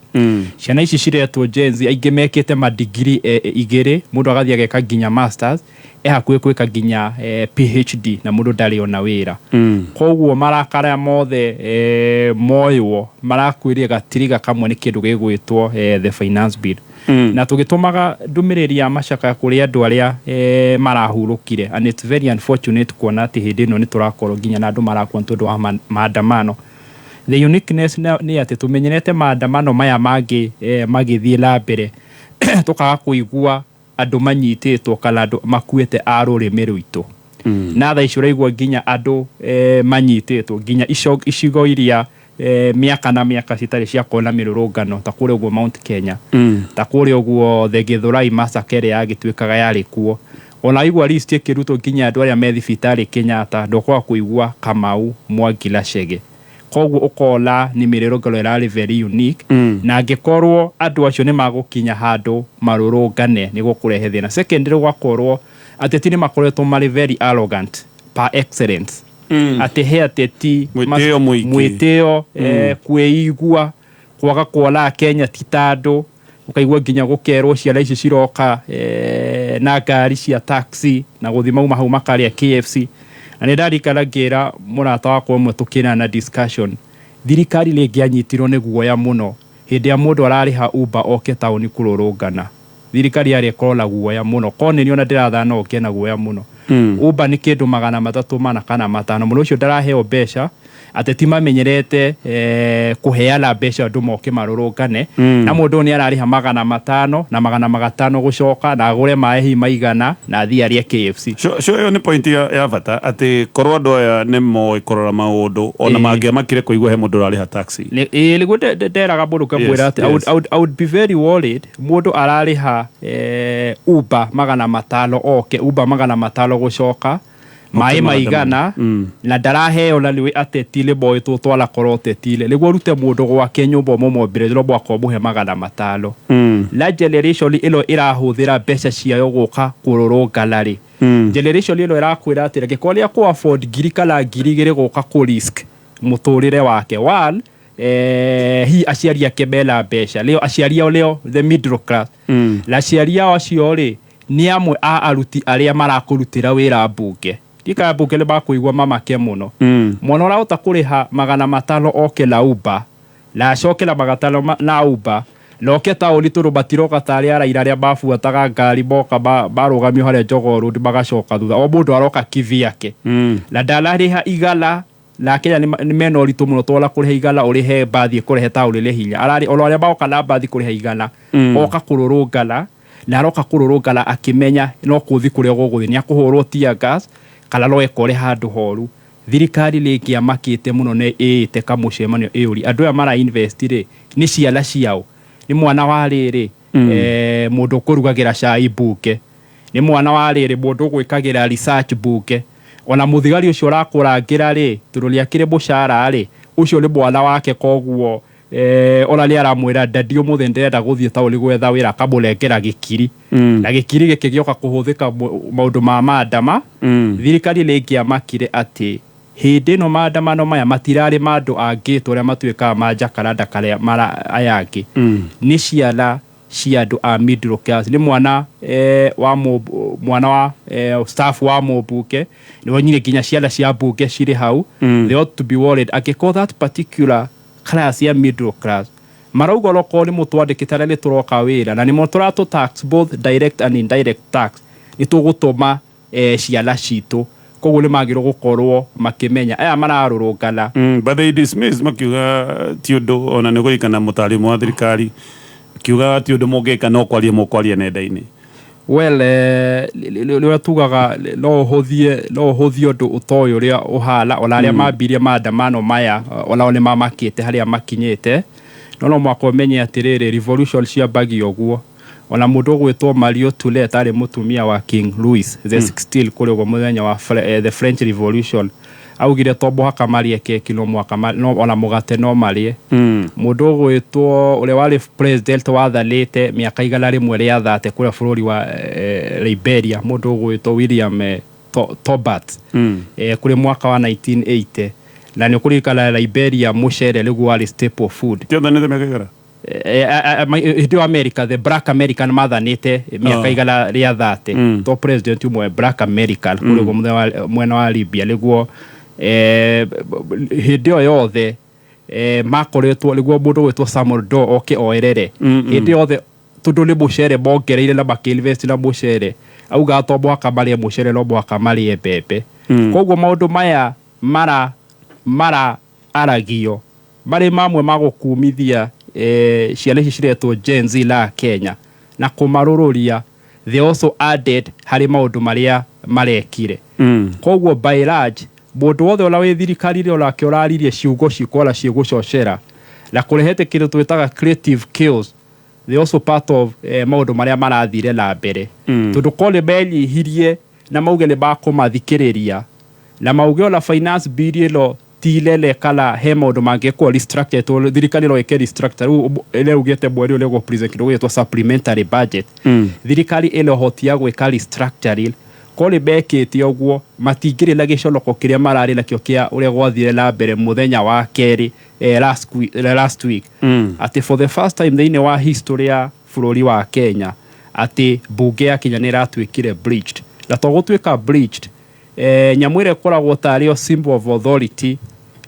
Ciana ici ciretwo Gen Z aingi mekite ma degree 2 mundu agathi ageka nginya masters hakuhi gwika nginya PhD na mundu ndari ona wira. Koguo marakara mothe moywo marakwiria gatiriga kamwe ni kindu gigwitwo the finance bill na tugitumaga ndumiriri ya macaka kuri andu aria marahurukire, and it's very unfortunate kuona ati hindi no ni turakorwo nginya na andu marakwo tondu wa maandamano. The uniqueness ni ati tumenyerete maandamano maya magithie la mbere tukaga kuigua andu manyititwo kana andu makuite a rurimi rwitu na tha icura igwa nginya andu manyititwo nginya icigo iria miaka na miaka citari cia kona mirurungano ta kuri uguo Mount Kenya ta kuri uguo the Githurai massacre yagitwikaga yari kuo ona igwa list ikiruto nginya andu aria methi fitari Kenyatta ndokwa kuigua Kamau Mwangi Lachege. Koguo ukola ni mirurungano irari very unique na ngikorwo andu acio ni magukinya handu marurungane ni gukurehe thina. Secondary gwakorwo ateti ni makoretwo mari very arrogant par excellence. Ati he ateti mwiteo kwĩigua kwaga kuola Kenya titandu ukaigua nginya gukerwo ciana ici ciroka na ngari cia taxi na guthima uma hau makaria KFC. Na ndarikana ngira murata wakwa mwe tukina na discussion thirikari lingianyitirwo ni guoya muno hindi ya mundu arariha Uber oke tauni kururungana. Thirikari yari kola guoya muno kone ni ona ndirathana oke na guoya muno. Uber ni kindu 300 kana 5 muno ucio ndaraheo mbeca ateti mamenyerete kuheana mbeca andu moke marurungane na mundu ni arariha 500 na 500 gucoka na agure maehi maigana na thiarie KFC. Yo ni point ya bata ati korwo andu aya ni mo ikorora maundu ona mangia makire kuigua he mundu arariha taxi ligu nderaga mundu kamwira ati I would be very worried mundu arariha Uber 500 oke Uber 500 gucoka mai maigana na ndaraheo na niwe atetile boy to twala korotetile ligwo rute mundu gwake nyumba momo mbere robo akobuhe 500 la generation ilo irahuthira mbeca ciayo guka kururunganari generation ilo irakwira ati ngikoria ku afford ngiri kana ngiri igiri guka ku risk muturire wake one hi aciaria kebela mbeca leo aciaria leo the middle class la aciaria acio ri ni amwe a aruti aria marakurutira wira mbunge dika mbunge le bakuigwa mama ke muno mwana ora utakuriha 500 oke la Uber la acokera magatano na Uber loke taũni tũrũ matiroka tarĩ araira arĩa mabuataga ngari moka marugamio harĩa Jogoo Road magacoka thutha o mũndũ aroka kivyake na ndanarĩha igala na Kenya nĩ mena ũritũ mũno twala kũrĩha igala ũrĩhe mbathi kũrĩhe taũni rĩ hinya ararĩ arĩa magoka na mbathi kũrĩha igala oka kũrũrũngana na aroka kũrũrũngana akimenya no kũthi kũrĩa gũgũthi nĩ akũhũrwo tear gas kana no ekore handũ horu thirikari rĩngĩ amakĩte mũno nĩ ĩte kamũcemanio ĩũri andũ aya mara invest rĩ nĩ ciala ciao ni mwana wa rĩrĩ mũndũ kũrugagĩra cai mbuke ni mwana wa rĩrĩ mũndũ gwĩkagĩra research mbuke ona mũthigari ũcio ũrakũrangĩra rĩ tũrũlia kĩrĩ mũcara rĩ ũcio nĩ mwana wake koguo ona nĩ aramwĩra dadi ũmũthĩ ndĩrenda gũthiĩ taũni gwetha wĩra akamũrengera gĩkiri na gĩkiri gĩkĩ gĩoka kũhũthĩka maũndũ ma maandama thirikari rĩngĩ amakire atĩ hĩndĩ no maandamano maya matirarĩ mandũ angĩ tũrĩa matuĩkaga ma Jacaranda karĩa mara ayangĩ nĩ ciala cia andũ a middle class nĩ mwana wa staff wa mũmbunge nĩ wonyire nginya ciala cia mbunge cirĩ hau they ought to be worried angĩkorwo that particular class ya middle class marauga roko nĩ mũtwandĩkĩte arĩa nĩ tũroka wĩra na nĩ mũtũratũ tax both direct and indirect tax nĩ tũgũtũma ciala citũ koguo nĩ magĩrwo gũkorwo makĩmenya aya mararũrũngana but they dismiss makiuga ti ũndũ ona nĩ gũikana mũtarimu wa thirikari kiuga ti ũndũ mũngĩka no kwaria nenda-inĩ well rĩrĩa tugaga no ũhũthie ũndũ ũtoĩ ũrĩa ũhala ona arĩa mambirie maandamano maya ona nĩ mamakĩte harĩa makinyĩte no mwako menye atĩrĩrĩ revolution ciambagio ũguo ona mũndũ gwĩtwo Mario Tourette arĩ mũtumia wa King Louis the 16 kũrĩgwo mũthenya wa the French Revolution augire tombo haka marie keki no mwaka no ona mũgate no marie mũndũ gwĩtwo ũrĩa warĩ president wathanĩte mĩaka igana rĩmwe rĩa thate kũrĩa bũrũri wa Liberia mũndũ gwĩtwo William Tobert kũrĩ mwaka wa 1980 na nĩ kũrikana Liberia mũcere rĩguo warĩ staple food tiothanĩte mĩaka igana hĩndĩ wa America the black American mathanĩte mĩaka igana rĩa thate to president umwe black American kũrĩgwo mwena wa Libya nĩguo hĩndĩ o yothe makoretwo nĩguo mũndũ gwĩtwo Samuel Doe oke oerere hĩndĩ yothe tondũ nĩ mũcere mongereire na makĩinvest na mũcere auga tombo akamarĩe mũcere no mũhaka marĩe mbembe koguo maũndũ maya mara aragio marĩ mamwe magũkumithia ciana ici ciretwo Gen Z la Kenya na kũmarũrũria they also added harĩ maũndũ marĩa marekire koguo by large mũndũ wothe ona wĩ thirikari-inĩ onake ũraririe ciugo cikora cigũcocera na kũrehete kĩndũ twĩtaga creative kills they also part of maũndũ marĩa marathire na mbere tondũ kole menyihirie na mauge nĩ bakũmathikĩrĩria na mauge ona finance bill ĩno tilele kala he maũndũ mangĩkwo restructure thirikari no ĩke restructure rĩu ugĩte mweri ũrĩa present kĩndũ gĩtwo supplementary budget thirikari ĩno hotia gwĩka restructuring kole bekĩte ũguo matingĩrĩ na gĩconoko kĩrĩa mararĩ nakĩo kĩa ũrĩa gwathire na mbere mũthenya wa kerĩ last week atĩ for the first time thĩinĩ wa history ya bũrũri wa Kenya atĩ bunge ya Kenya nĩ ĩratuĩkire breached na to gũtuĩka breached nyamũ ĩrĩa ĩkoragwo tarĩ symbol of authority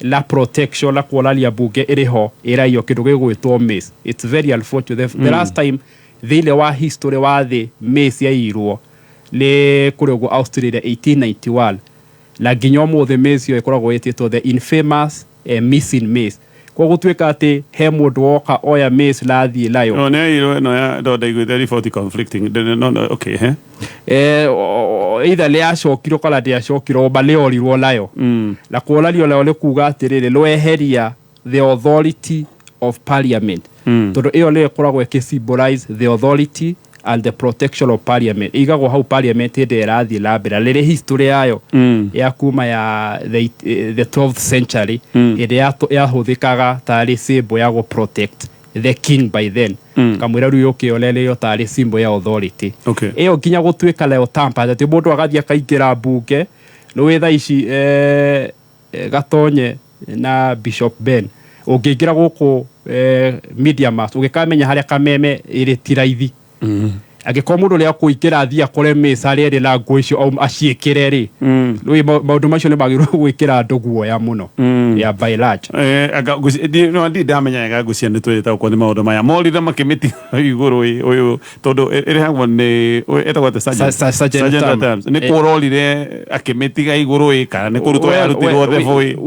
la protection la kuonalia bunge ĩrĩho ĩraiywo kĩndũ gĩgwĩtwo mace it's very unfortunate the last time thĩinĩ wa history wa thĩ mace yairwo nĩ kũrĩgwo Australia 1891 na nginya ũmũthĩ mace ĩyo ĩkoragwo ĩtĩtwo the infamous missing mace kwa gũtuĩka atĩ he mũndũ woka oya mace na thiĩ nayo no ya ndaiguĩte report conflicting okay either nĩ yacokirwo kana ndĩacokirwo ma nĩ orirwo nayo na kuonanio nayo nĩ kuuga atĩrĩrĩ nĩweheria the authority of parliament tondũ ĩyo nĩyo ĩkoragwo ĩkĩsymbolize the authority and the protection of parliament igagwo hau parliament hĩndĩ ĩrathiĩ na mbere rĩrĩ history yayo ya kuma ya the 12th century ĩrĩa yahũthĩkaga tarĩ symbol ya protect the king by then kamwĩra rĩu ũkĩonererio tarĩ symbol ya authority ĩyo nginya gũtuĩka nayo tampa atĩ mũndũ agathiĩ akaingĩra mbunge nĩ wĩ thaa ici Gatonye na Bishop Ben ũngĩingĩra gũkũ media mass ũgĩkamenya harĩa kameme ĩrĩ tiraithi Agĩkorwo mũndũ ũrĩa kũingĩra athiĩ akore mĩca rĩrĩ na nguo icio aciĩkĩre rĩ rĩu maũndũ macio nĩ magĩrĩirwo gwĩkĩra andũ guoya mũno ya by large no ndamenyaga ngucia nĩ twĩrĩtagwo kwa nĩ maũndũ maya morire makĩmĩti igũrũ ũyũ tondũ ĩrehagwo nĩ etagwo atĩ Sergeant Adams nĩ kũrorire akĩmĩtiga igũrũ kana nĩ kũrutwo yarutirwo thebũ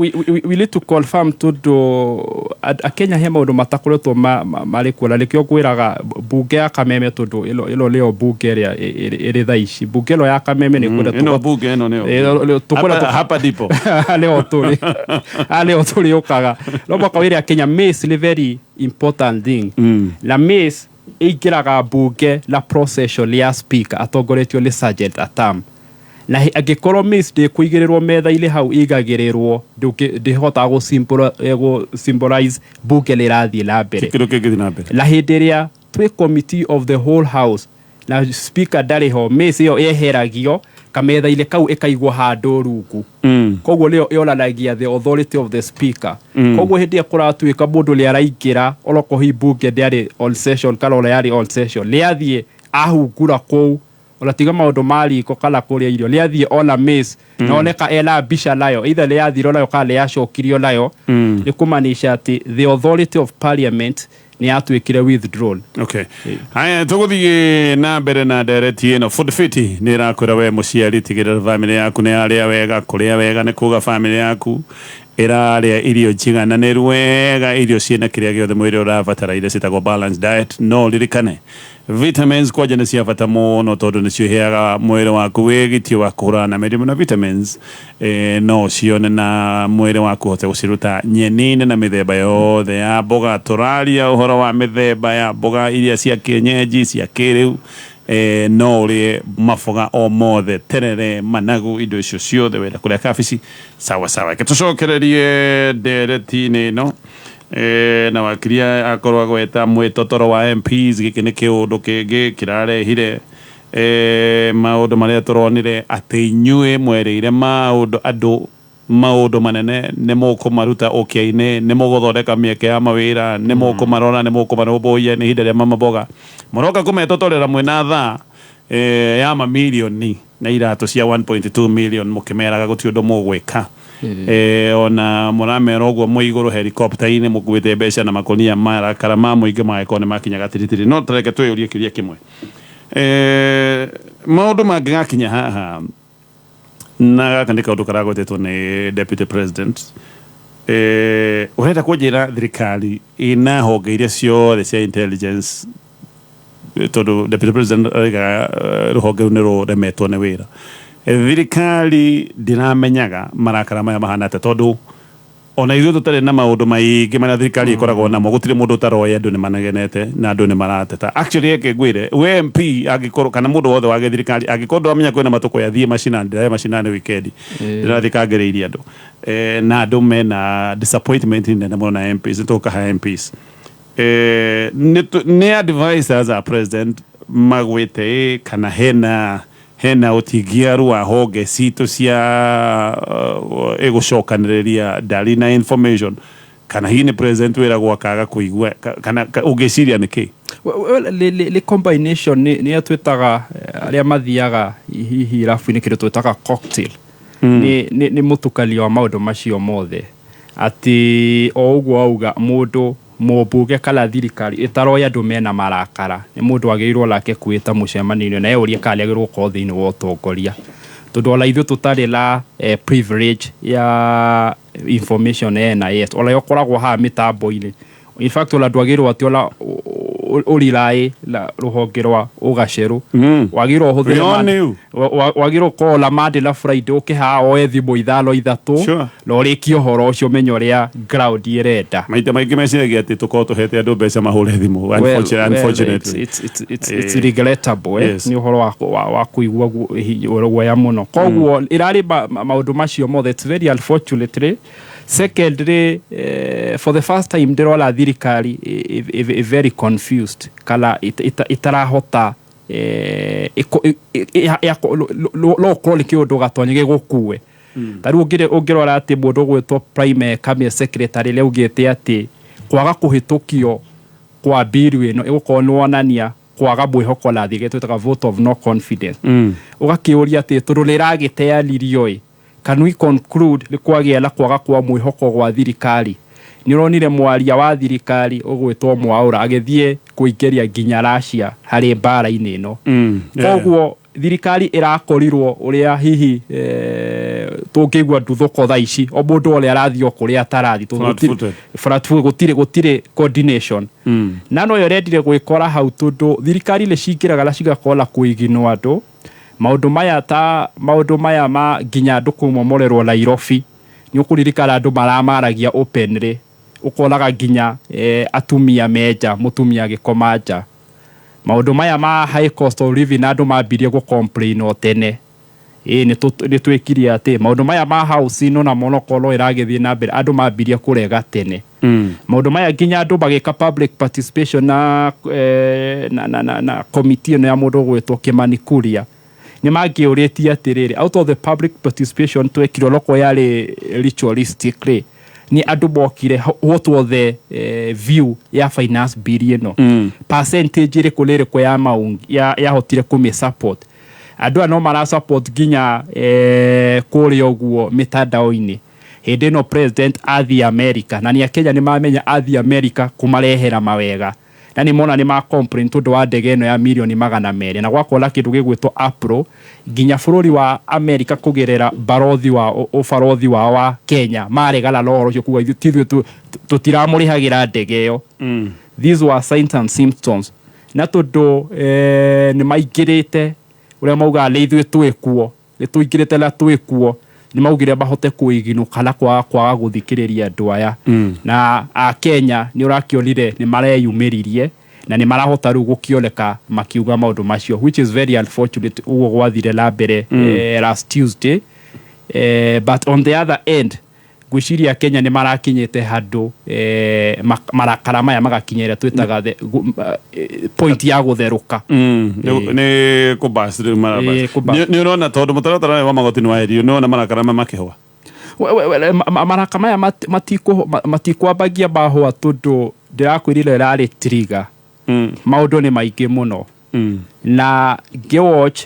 we need to confirm tondũ Kenya he maũndũ matakoretwo marĩ kuo na nĩkĩo ngwĩraga bunge ya Kameme tondũ ĩno nĩyo bunge ĩrĩa ĩrĩ thaa ici bunge ĩno ya Kameme nĩ kwenda ĩno bunge ĩno nĩyo hapa ndipo leo tũrĩũkaga no mwaka wĩrĩa Kenya Mace nĩ very important thing na Mace ĩingĩraga bunge na procession ya speaker atongoretio nĩ Sergeant Atam na angĩkorwo Mace ndĩkũigĩrĩrwo metha-inĩ hau igagĩrĩrwo ndĩhotaga gũ symbolize bunge nĩ ĩrathiĩ na mbere na hĩndĩ ĩrĩa twĩ committee of the whole house na speaker ndarĩ ho Mace ĩyo yeheragio kametha-inĩ kau ĩkaigwo handũ rungu koguo nĩyo yonanagia the authority of the speaker koguo hĩndĩ ĩrĩa kũratuĩka mũndũ nĩ araingĩra onokorwo hi bunge ndĩarĩ on session kana ona yarĩ on session nĩ athiĩ ahungura kũu ona tiga maũndũ mariko kana kũrĩa irio nĩ athiĩ ona Mace na oneka ena mbica nayo either nĩ yathirwo nayo kana nĩ yacokirio nayo nĩ kũmaanisha atĩ the authority of parliament nĩ yatuĩkire withdrawn. Okay. Haya tũgũthiĩ na mbere na ndereti ĩno Food Fit nĩ ĩrakwĩra we mũciari tigĩrĩra family yaku nĩ yarĩa wega kũrĩa wega nĩ kuga family yaku ĩrarĩa irio njigananĩru wega irio ciĩna kĩrĩa gĩothe mwĩrĩ ũrabatara iria ciĩtagwo balanced diet no ririkane vitamins kwanja nĩ cia bata mũno tondũ nĩcio iheaga mwĩrĩ waku wĩgitio wa kũhũrana na mĩrimũ na vitamins no cione na mwĩrĩ waku ũhote gũciruta nyeni-inĩ na mĩthemba yothe ya mboga tũraria ũhoro wa mĩthemba ya mboga iria cia kĩenyenji cia kĩrĩu no ũrĩe maboga o mothe terere managu indo icio ciothe wenda kũrĩa kabici sawa sawa tũcokererie ndereti-inĩ ĩno na wakiria akorwo agweta mwĩtotoro wa MPs gĩkĩ nĩ kĩũndũ kĩngĩ kĩrarehire maũndũ marĩa tũronire atĩ inyuĩ mwerĩire maũndũ manene nĩ mũkũmaruta ũkĩa-inĩ nĩ mũgũthondeka mĩeke ya mawĩra nĩ mũkũmarora nĩ mũkũmarũmbũiya nĩ ihinda rĩa mamaboga mũroka kũmetotorera mwĩna thaa ya mamirioni na iratũ cia 1.2 million mũkĩmeraga gũtirĩ ũndũ mũgwĩka ona mũramera ũguo mwĩ igũrũ helicopter-inĩ mũkuĩte mbeca na makũnia marakara ma mũingĩ magĩkorwo nĩ makinyaga tiritiri no tũreke twĩyũrie kĩũria kĩmwe maũndũ mangĩgakinya haha na gaka nĩ kaũndũ karagwetetwo nĩ deputy president ũrenda kũnjĩra thirikari ĩna honge iria ciothe cia intelligence tondũ deputy president rũhonge rũu nĩ rũremetwo nĩ wĩra thirikari ndĩramenyaga marakara maya mahana atĩa tondũ ona ithuĩ tũtarĩ na maũndũ maingĩ marĩa thirikari ĩkoragwo namo gũtirĩ mũndũ ũtaroĩ andũ nĩ manegenete na andũ nĩ marateta actually eke ngwĩre we MP angĩkorwo kana mũndũ wothe wa thirikari angĩkorwo ndwamenya kwĩna matũkũ ya thiĩ macinani ndĩrahe macinani wikendi ndĩrathiĩ kangĩrĩirie andũ na andũ mena disappointment nene mũno na MPs nĩtũkaha MPs nĩ advice as a president magwĩte kana hena ũtingiaru wa honge citũ cia ĩgũcokanĩrĩria ndari na information kana hihi nĩ president wĩragwo akaga kũigua kana ũngĩciria nĩkĩ nĩ combination nĩ twĩtaga arĩa mathiaga hihi rabu-inĩ kĩndũ twĩtaga cocktail nĩ mũtukanio wa maũndũ macio mothe atĩ o ũguo auga mũndũ mũmbunge kana thirikari ĩtaroya andũ mena marakara nĩ mũndũ agĩrĩirwo nake kwĩta mũcemanio na yũria kana agĩrĩirwo gũkorwo thĩinĩ wa ũtongoria tondũ ona ithuĩ tũtarĩ na privilege ya information NIS ona yokoragwo haha mĩtambo-inĩ in fact ona ndwagĩrĩirwo atĩ ona ũriraĩ na rũhonge rwa ũgacerũ wagĩrĩirwo ũhũthĩre wagĩrĩirwo gũkorwo na Monday na Friday ũkĩhaha oe thimũ ithano ithatũ na ũrĩkie ũhoro ũcio ũmenye ũrĩa ground ĩrenda maita maingĩ meciragia atĩ tũkorwo tũhete andũ mbeca mahũre thimũ unfortunately it's regrettable nĩ ũhoro wa kũigua guoya mũno koguo ĩrarĩ maũndũ macio mothe it's very unfortunately secondly for the first time ndĩrona thirikari very confused kana itarahota no korwo nĩ kĩũndũ gatonye gĩgũkue ta rĩu ũngĩrora atĩ mũndũ gwĩtwo prime cabinet secretary rĩu augĩte atĩ kwaga kũhĩtũkio kwa bill ĩno ĩgũkorwo nĩ wonania kwaga mwihoko na thige twitaga vote of no confidence ugakiuria ati turulira giteanirio can we conclude ni kwagia na kwaga kwa mwihoko gwa thirikari ni ronire mwaria wa thirikari ugwitwo Mwaura agithie kuingeria nginya Russia hari mbara-ini ino koguo thirikari irakorirwo uria hihi tungigwa nduthoko thaici o mundu ole arathio kuria tarathi gutire coordination na no yorendire gwikora hau tundu thirikari le cingiraga na cigakola kuiginwa andu maundu maya ma nginya andu kumomorerwo Nairobi ni ukuririkana andu maramaragia openly ukonaga nginya atumia meja mutumia gikomaja maundu maya ma high cost of living andu mambirie go complain o tene ni twikiri ati maundu maya ma house no na monokolo iragithie na mbere andu mambirie kurega tene maundu maya nginya andu bagika public participation na committee no ya mundu gwitwo Kimani Kuria ni mangiuritie atiriri out of the public participation twekiro loko yari ritualistically ni andu bokire what was the view ya finance bill ino percentage iri kulire kwa ya maungi ya hotire kumi support andu no mara support ginya kuri oguo mitandao-ini hindi no president athi America na ni Kenya ni mamenya athi America kumarehera mawega na ni mona ni ma complain tundu wa ndege no ya milioni 200 na gwakola kindu gigwitwo Apro ginya bururi wa America kugerera barothi wa Kenya maregala loro cyo kuga itithwe tutiramurihagira ndege yo these were signs and symptoms na tundu ni maigirite uria mauga leithwe twekuo nituigirite la twekuo ni maugire bahote kuiginuka na kwaga guthikiriria andu aya na a Kenya ni urakionire ni mareyumiririe na ni marahota ru gukioneka makiuga maundu macio which is very unfortunate ugo gwathire la mbere last Tuesday but on the other end gwiciria Kenya ni marakinyete handu marakara maya magakinyera twitaga point ya gutheruka ni kubasiri marabas ni urona tondu mutaratara wa magoti ni waherio no na marakara makihwa marakara maya matikwambagia bahwa tundu ndirakwirire rari trigger maundu ni maingi muno na gewatch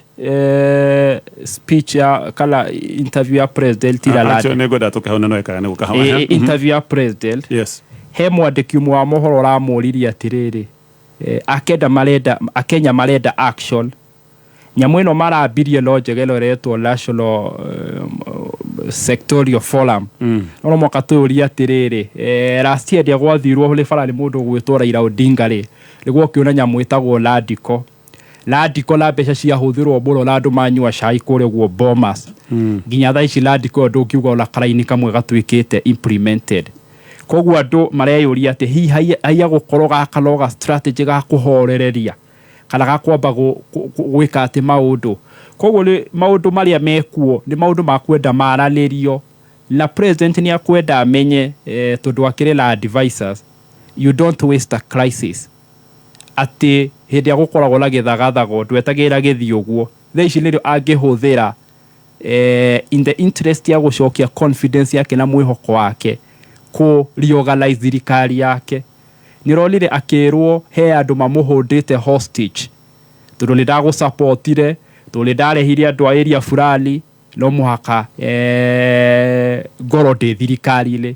speech ya kala interview ya president Tilalade negoda tukahona no eka nego kahawa interview ya president yes he mwandiki wa mohoro ra muriria atiriri Akenya marenda action nyamweno marambirie lojegelo retwo national sectorial forum no mwaka turia atiriri last year gwathirwo huli farani mundu gwitwo Raila Odinga ri niguo kiona nyamwitagwo Ladiko la mbeca cia huthirwo muno na andu manyua cai kure guo Bomas nginya thaici Ladiko andu kiuga ona karaini kamwe gatwikite implemented koguo andu mareyuria ati hihi haiya gukorwo gakanoga strategy ga kuhorereria kana gakwamba gwika ati maundu koguo ni maundu maria mekuo ni maundu makwenda maranirio na president ni akwenda amenye tondu akirila advisors you don't waste a crisis ati hindi ya gukoragwo na githagathago ndwetagira githi uguo thaici nirio angihuthira in the interest ya gucokia confidence yake na mwihoko wake ku reorganize thirikari yake nironire akirwo he andu mamuhundite hostage tondu ni ndagu supportire tondu ni ndarehirie andu area fulani no muhaka gorode thirikari-ini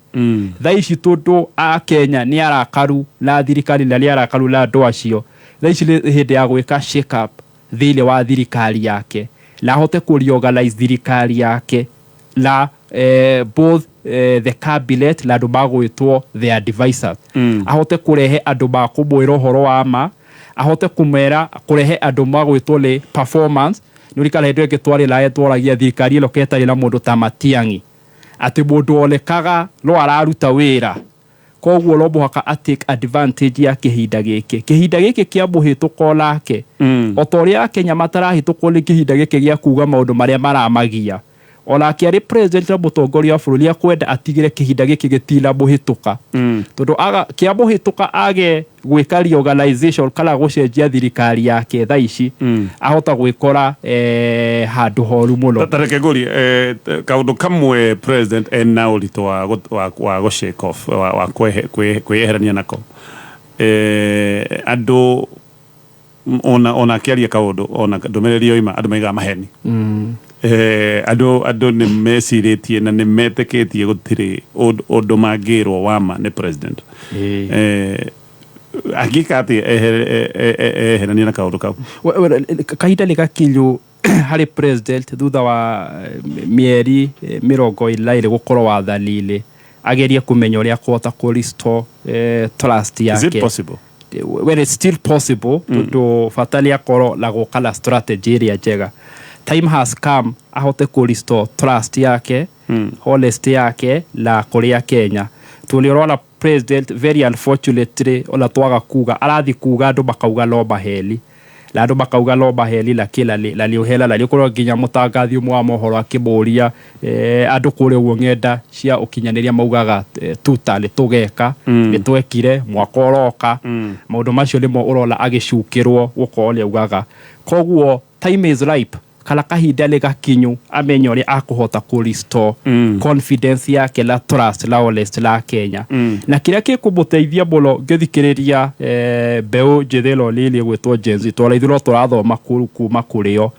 thaici tondu a Kenya ni arakaru na thirikari na ni arakaru na andu acio thaici hindi ya gwika shake up thile wa thirikari yake na hote ku reorganize thirikari yake na both the cabinet la andu magwitwo the advisors ahote kurehe andu makumwira uhoro wa ma ahote kumera kurehe andu magwitwo le performance nurikala hendo ngitwarira etwaragia thirikari ilo ketari na mundu ta Matiang'i ati mundu onekaga no araruta wira koguo no muhaka take advantage ya kihinda giki kia muhituko lake otoria Kenya matarahituko ni kihinda giki gia kuga maundu maria maramagia ona kiari president wa mutongoria wa bururi akwenda atigire kihinda giki gitila muhituka tondu aga kia muhituka age gwika reorganization kala gucenjia thirikari yake thaici ahota gwikora handu horu muno tareke guri kaundu kamwe president ena urito wa go shake off wa kweherania nako andu ona kiaria kaundu ona ndumiriri oima andu maiga maheni andu ni mesiritie na ni meteketie gutiri undu mangirwo wama ni president agikati eherania na kaundu kau kahinda ni gakinyu hari president thutha wa mieri 20 gukorwo wathanini ageria kumenya uria kwota ku restore trust yake. Is it possible? Well, it's still possible to fatali akoro la gukala strategy ria njega. Time has come ahote ku restore trust yake, honesty yake la kuria Kenya. Tuliona president very unfortunately ola twaga kuga arathi kuga andu makauga no maheli la andu makauga no maheli la kila la liohela la likorwo nginya mutangathi umwe wa mohoro akimuria andu kure uongenda cia ukinyaniria maugaga tutale tugeka nitwekire mwaka uroka maundu macio nimo urola agicukirwo gukorwo ugaga koguo time is ripe kala kahinda ni gakinyu amenye uria akuhota ku restore confidence yake la trust la honest la Kenya na kiria gikumuteithia muno ngithikiriria mbeu njithelo lili gwitwo Gen-Z twara ithiro turathoma kuma kurio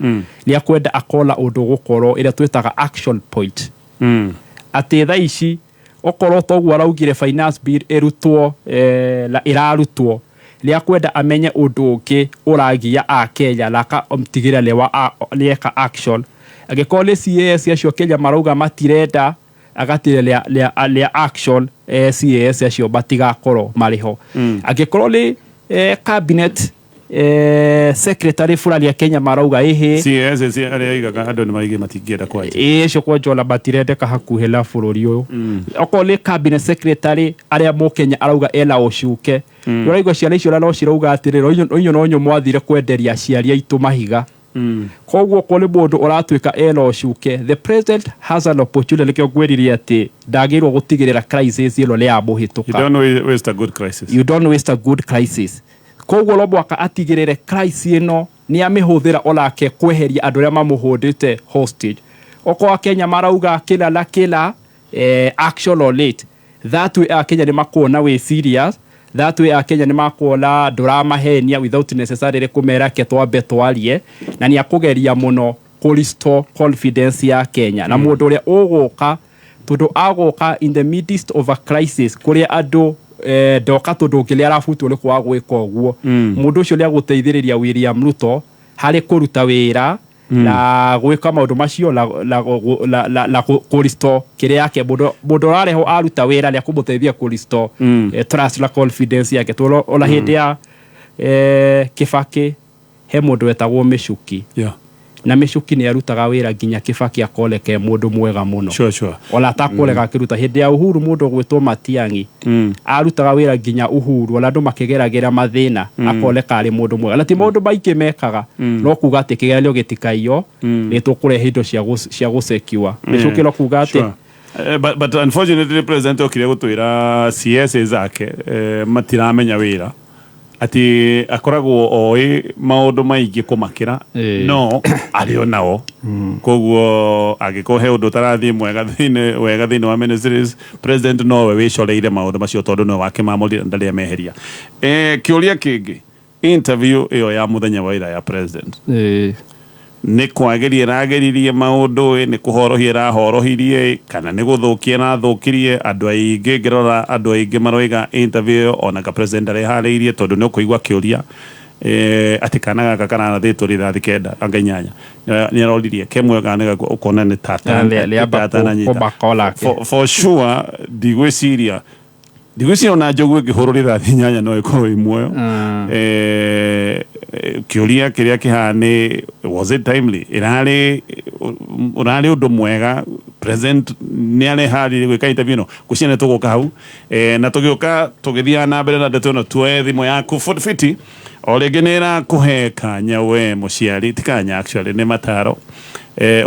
ni akwenda akola undu gukorwo ira twitaga action point ati tha ici okorwo toguo araugire finance bill erutwo la irarutwo lia kwenda amenye undu ungi uragia a Kenya laka omtigira lewa lieka action agikole CAS acio Kenya marauga matirenda agatire lia action CAS acio batigakorwo mariho agikolo li cabinet secretary fulani ya Kenya marauga CAS ariga andu ni maige matingienda kwaje icio kwonjola batirendeka hakuhela bururi uyu okole cabinet secretary aria mo Kenya arauga ela ucuke uraigwa ciana icio no cirauga atiriro inyo no nyo mwathire kwenderia ciaria itu mahiga koguo kole mundu uratwika ela ucuke the president has an opportunity kyo gwiriria ati ndagirwo gutigirira crisis ilo le abuhituka you don't waste a good crisis koguo lo mwaka atigirire crisis ino ni amihuthira olake kweheria andu aria mamuhundite hostage okwa Kenya marauga kila action or late that way Kenya ni makuona we serious that way Kenya ni makuona drama henia without necessarily kumera ketwambe twarie na ni akugeria muno ku restore confidence ya Kenya na mundu uria uguka tundu aguka in the midst of a crisis kuria andu doka tundu ngili arafutwo ni kwa gwika uguo mundu ucio lia guteithiriria William Ruto hari kuruta wira na gwika maundu macio la ku restore kire yake mundu areho aruta wira lia kumuteithia ku restore trust la confidence yake tulo ola hindi ya Kibaki he mundu wetagwo Michuki na Michuki ni arutaga wira nginya Kibaki akoleke mundu mwega muno ola takolega kiruta hindi ya Uhuru mundu gwitwo Matiang'i arutaga wira nginya Uhuru ola andu makigeragira mathina akoleka ari mundu mwega lati mundu baike mekaga no kuga ati kigerio gitikaio ni tukurehe indo cia gusekiwa Michuki no kuga ati but unfortunately president okire gutwira CS zake matiramenya wira ati akoragwo oi maundu maingi kumakira no ario nao koguo agikohe undu tarathi mwega thine wa ministries president no we wicoreire maundu macio tondu no wake mamuri ndari meheria kiuria kingi interview iyo ya muthenya wa ira ya president ni kwageria rageririe maundu ni kuhorohia rahorohirie kana ni guthukia na thukirie andu aingi ngirora andu aingi maroiga interview ona ka president ari hariirie tondu ni kuigwa kiuria ati kana gaka kana na thitu rithathi kenda anga inyanya ni aroririe kemwega ni ukona ni tata na nyita for sure digwiciria ona njogu ngihuru rithathi inyanya no ikorwo imwoyo kiuria kiria kihani was it timely urari undu mwega president ni ari hari gwika interview no kuciane tuguka hau na tugiuka tugithia na mbere na ndeto no tuwe thimo yaku fiti oregenera kuheka nyawe muciari tikanya actually ni mataro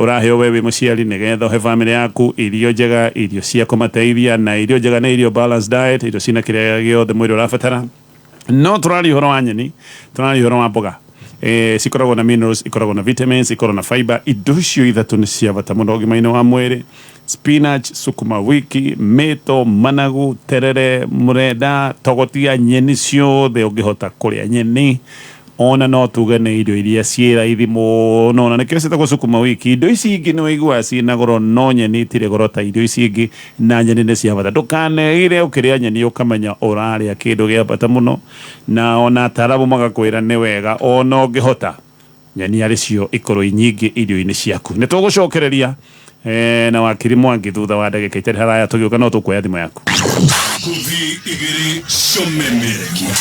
uraheo wewe muciari nigetha he family yaku irio njega irio cia kumateithia na irio njega na irio balanced diet irio cina kiria giothe mwiri urabatara no turari horo wa nyeni turari horo wa mboga sikoragwo na minerals ikoragwo na vitamins ikoragwo na fiber indo cio ithatu ni cia bata muno ũgima-inĩ wa mwĩrĩ spinach sukuma wiki mito managu terere murenda togotia nyeni ciothe ũngĩhota kũrĩa nyeni ona no tuge nä irio iria ciä raithi må no na nä kä cetagwo sukuma wiki indo ici ingä nä waigua ciĩna goro no nyeni itirä goro ta irio ici ingä na nyeni nä cia bata ndåkaneire å kä rä a nyeni å kamenya å rarä a kä ndå gä a bata må no na ona ataramu magakwä ra nä wega ona å ngä hota nyeni arä cio ikorwo inyingä irio-inä ciaku nä tå gå cokereria na wakiri Mwangi thutha wa ndagika itarĩ haraya tũgĩũka no tũkuoya thimũ yaku Kuthi igĩrĩ comemerekia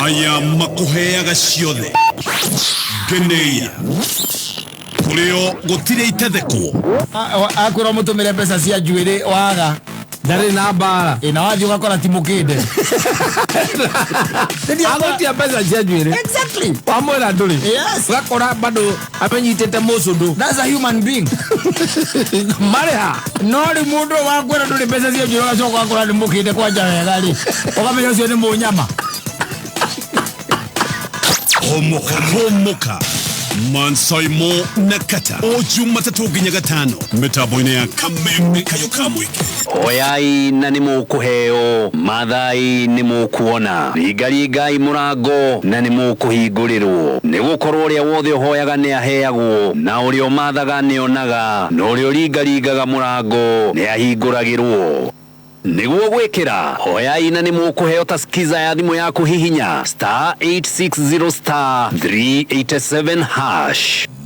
aya makũheaga ciothe ngeneia kũrĩo gũtirĩ itethekwo akwĩrwo mũtũmĩre mbeca cia njuĩrĩ waga ndarĩ na mbara ĩna wathiĩ ũgakora ti mũkĩnde agũtia mbeca cia njuĩrĩ exactly wamwĩra ndũrĩ ũgakora bado amenyitĩte mũcũndũ that's a human being marĩha no rĩ mũndũ wakwĩra ndũrĩ mbeca cia njuĩrĩ ũgacoka ũgakora nĩ mũkĩnde kwanja wega rĩ ũkamenya ũcio nĩ mũnyama homoka Mansaimo Nakata o Jumatatu nginya gatano mitambo-inĩ ya Kameme Kayuka Mwiki oyai na nĩ mũkũheo mathai nĩ mũkuona ringaringai mũrango na nĩ mũkũhingũrĩrwo nĩ gũkorwo ũrĩa wothe ũhoyaga nĩ aheagwo na ũrĩa ũmathaga nĩ onaga na ũrĩa ũringaringaga mũrango nĩ ahingũragĩrwo nĩguo gwĩkĩra hoyai na nĩ mũkũheo ta skiza ya thimũ yaku hihinya *860*387#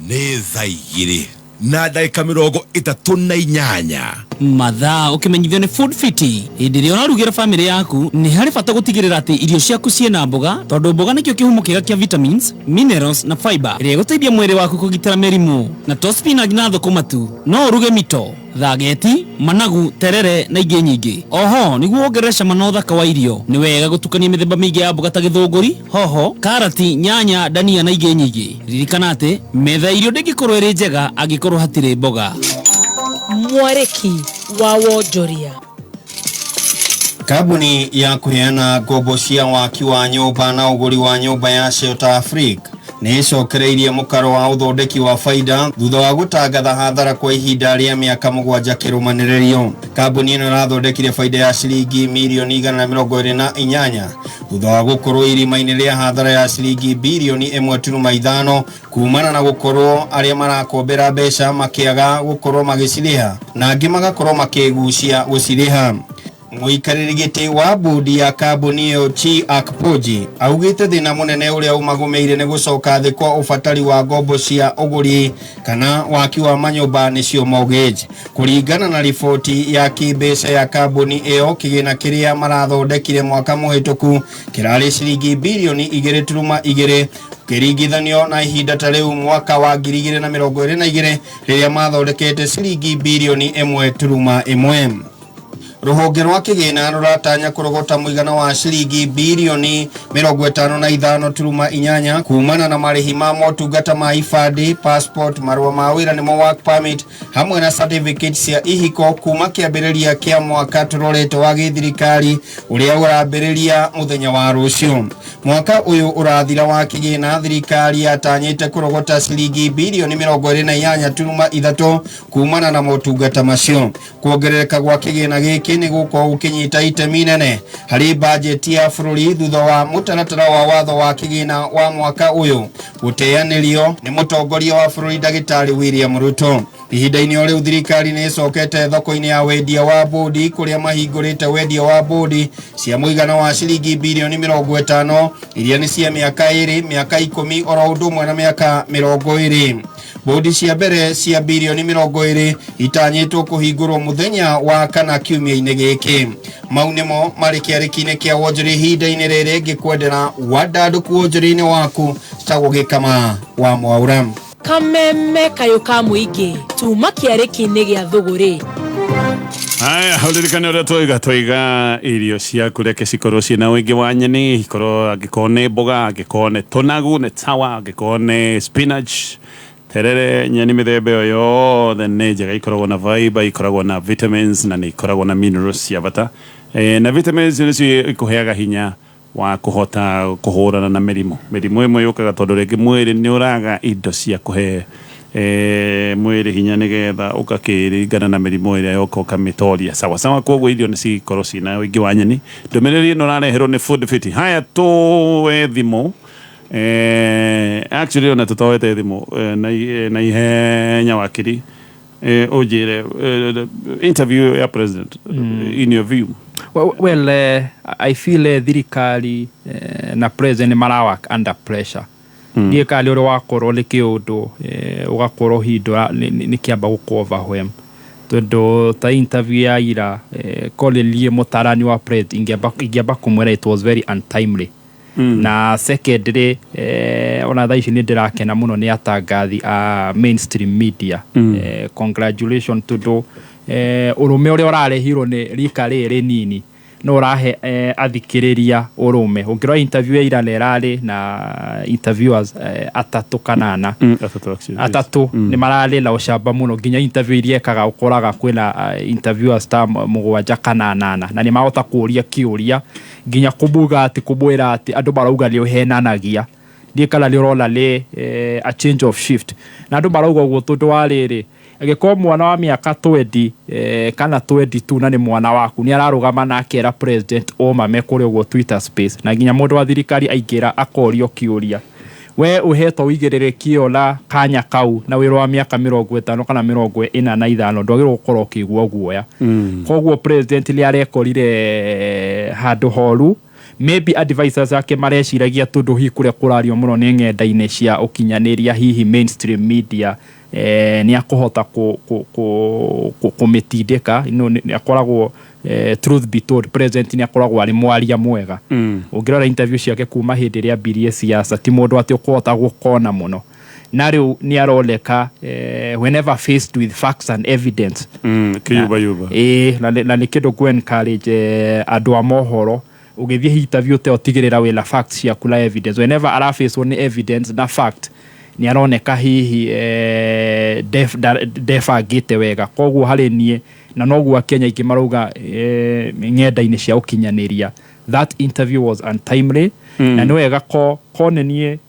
nĩ thaa igĩrĩ na ndagĩka 38 mathaa ũkĩmenyithio nĩ Food Fiti hĩndĩ ĩrĩa ũrarugĩra famĩlĩ yaku nĩ harĩ bata gũtigĩrĩra atĩ irio ciaku ciĩna mboga tondũ mboga nĩkĩo kĩhumo kĩega kĩa vitamins minerals na fiber ĩrĩa ĩgũteithia mwĩrĩ waku kũgitĩra mĩrimũ na to spinach na thũkũma tu no ũruge mito thageti managu terere na ingĩ nyingĩ oho nĩguo wongerere cama na ũthaka wa irio nĩ wega gũtukania mĩthemba mĩingĩ ya mboga ta gĩthũngũri hoho karati nyanya dania na ingĩ nyingĩ ririkana atĩ metha irio ndĩngĩkorwo ĩrĩ njega angĩkorwo hatirĩ mboga mwareki wa wonjoria Kambuni ya kuheana ngombo cia waki wa nyũmba na ũgũri wa nyũmba ya Shelter Africa nĩ icokereirie mũkaro wa ũthondeki wa faida thutha wa gũtangatha hathara kwa ihinda rĩa mĩaka 7 kĩrũmanĩrĩrio. Kambuni ĩno ĩrathondekire faida ya ciringi mirioni 128 thutha wa gũkorwo irima-inĩ rĩa hathara ya ciringi birioni 1.5 kumana na gũkorwo arĩa marakombera mbeca makĩaga gũkorwo magĩcirĩha na angĩ magakorwo makĩgucia gũcirĩha. Mũikarĩri gĩtĩ wa bodi ya kambuni ĩyo Chi Akpoji augĩte thĩna mũnene ũrĩa ũmagũmĩire nĩ gũcoka thĩ kwa ũbatari wa ngombo cia ũgũri kana waki wa manyũmba nĩcio mortgage. Kũringana na riboti ya kĩmbeca ya kambuni ĩyo kĩgĩna kĩrĩa marathondekire mwaka mũhĩtũku kĩrarĩ ciringi birioni 2.2 kĩringithanio na ihinda ta rĩu mwaka wa 2022 rĩrĩa mathondekete ciringi birioni 1.1. Rũhonge rwa kĩgĩna rũratanya kũrogota mũigana wa ciringi birioni 55.8 kumana na marĩhi ma motungata ma ifadi, passport, marũa ma wĩra nĩmo work permit hamwe na certificate cia ihiko kuma kĩambĩrĩria kĩa mwaka tũrorete wa gĩthirikari ũrĩa ũrambĩrĩria mũthenya wa rũciũ. Mwaka ũyũ ũrathira wa kĩgĩna thirikari yatanyĩte kũrogota ciringi birioni 28.3 kumana na motungata macio. Kuongerereka gwa kĩgĩna gĩkĩ nĩ gũkorwo gũkinyita itemi inene harĩ bajeti ya bũrũri thutha wa mũtaratara wa watho wa kĩgĩna wa mwaka ũyũ gũteanĩrio nĩ mũtongoria wa bũrũri Ndagĩtarĩ William Ruto. Ihinda-inĩ o rĩu thirikari nĩ ĩcokete thoko-inĩ ya wendia wa bodi kũrĩa mahingũrĩte wendia wa bodi cia mũigana wa ciringi birioni 50 iria nĩ cia mĩaka 2, mĩaka 10 oro ũndũ ũmwe na mĩaka 20. Bodi cia mbere cia birioni 20 itanyĩtwo kũhingũrwo mũthenya wa kana kiumia-inĩ gĩkĩ. Mau nĩmo marĩ kĩarĩki-inĩ kĩa wonjoria ihinda-inĩ rĩrĩ ngĩkwendera wandandũku wonjoria-inĩ waku citagwo Gĩkama wa Mwaura. Kameme Kayuka Mwiki tuma kĩarĩki-inĩ gĩa thũgũrĩ. Aya, ũririkane ũrĩa tũiga irio ciaku reke cikorwo ciĩna ũingĩ wa nyeni, ikorwo angĩkorwo nĩ mboga, angĩkorwo nĩ tũnagu, nĩ tawa, angĩkorwo nĩ spinach, terere, nyeni mĩthemba ĩyo yothe nĩ njega, ikoragwo na fiber, ikoragwo na vitamins na nĩ ikoragwo na minerals cia bata. Na vitamins nĩcio ikũheaga hinya wa kũhota kũhũrana na mĩrimũ. Mĩrimũ ĩmwe yũkaga tondũ rĩngĩ mwĩrĩ nĩ ũraga indo cia kũhe mwiri hinya nigetha ukakiringana na mirimo iria yoka ukamitoria sawa sawa. Koguo irio ni cikorwo cina wingi wa nyeni. Ndomereri ino rareherwo ni Food Fit. Haya tuwe thimo actually ona tutawete thimo na ihenya wakiri ojire interview ya president in your view. Well, I feel thirikari na president marawak under pressure. Ndiye kali uri wakorwo ni kiundu ugakorwo hindo ni kiamba gukoverwhelm tondu ta interview ya ira kolelie mutarani wa president ingiamba kumwera it was very untimely. Na secondly ona thaici ni ndirakena muno ni atangathi a mainstream media. Congratulations tondu urume uria urarehirwo ni rika riri nini no rahe athikiriria urume. Ungirwa interview ira lerari na interviewers atatu kanana atatu ni marari la ushamba muno nginya interview iria kaga ukoraga kwina interviewers ta mugwanja kanana na ni mahota kuria kiuria nginya kubuga ati kubwira ati andu barauga ni uhenanagia ndi kala ni rola le a change of shift na andu barauga ugo tondu wariri agiko mwana wa miaka 20 kana 22 na ni mwana waku ni ararugama na akera president oma mekore ugo Twitter space na nginya mundu wa thirikari aingira akorio kiuria we uheto wigererekio la kanya kau na wiro wa miaka 50 kana 45 ndwagirwo gukorwo kigwo guoya. Koguo president li arekorire handu horu maybe advisors ake mareciragia tondu hi kuria kurario muno ni ng'enda-ini cia ukinyaniria hihi mainstream media ni akuhota kumitindika ni akoragwo truth be told president ni akoragwo ari mwaria mwega. Ungirora interview ciake kuma hindi ria birie siasa ti mundu ati ukuhota gukona muno na riu ni aroleka whenever faced with facts and evidence kiyuba na ni kindu ku encourage andu a mohoro ugithie interview te otigirira wila facts cia kula evidence whenever ara face on evidence na fact ni aroneka hihi defagite wega. Koguo hari nie na noguo Kenya ikimarauga ng'enda-ini cia ukinyaniria that interview was untimely. Na ni wega konenie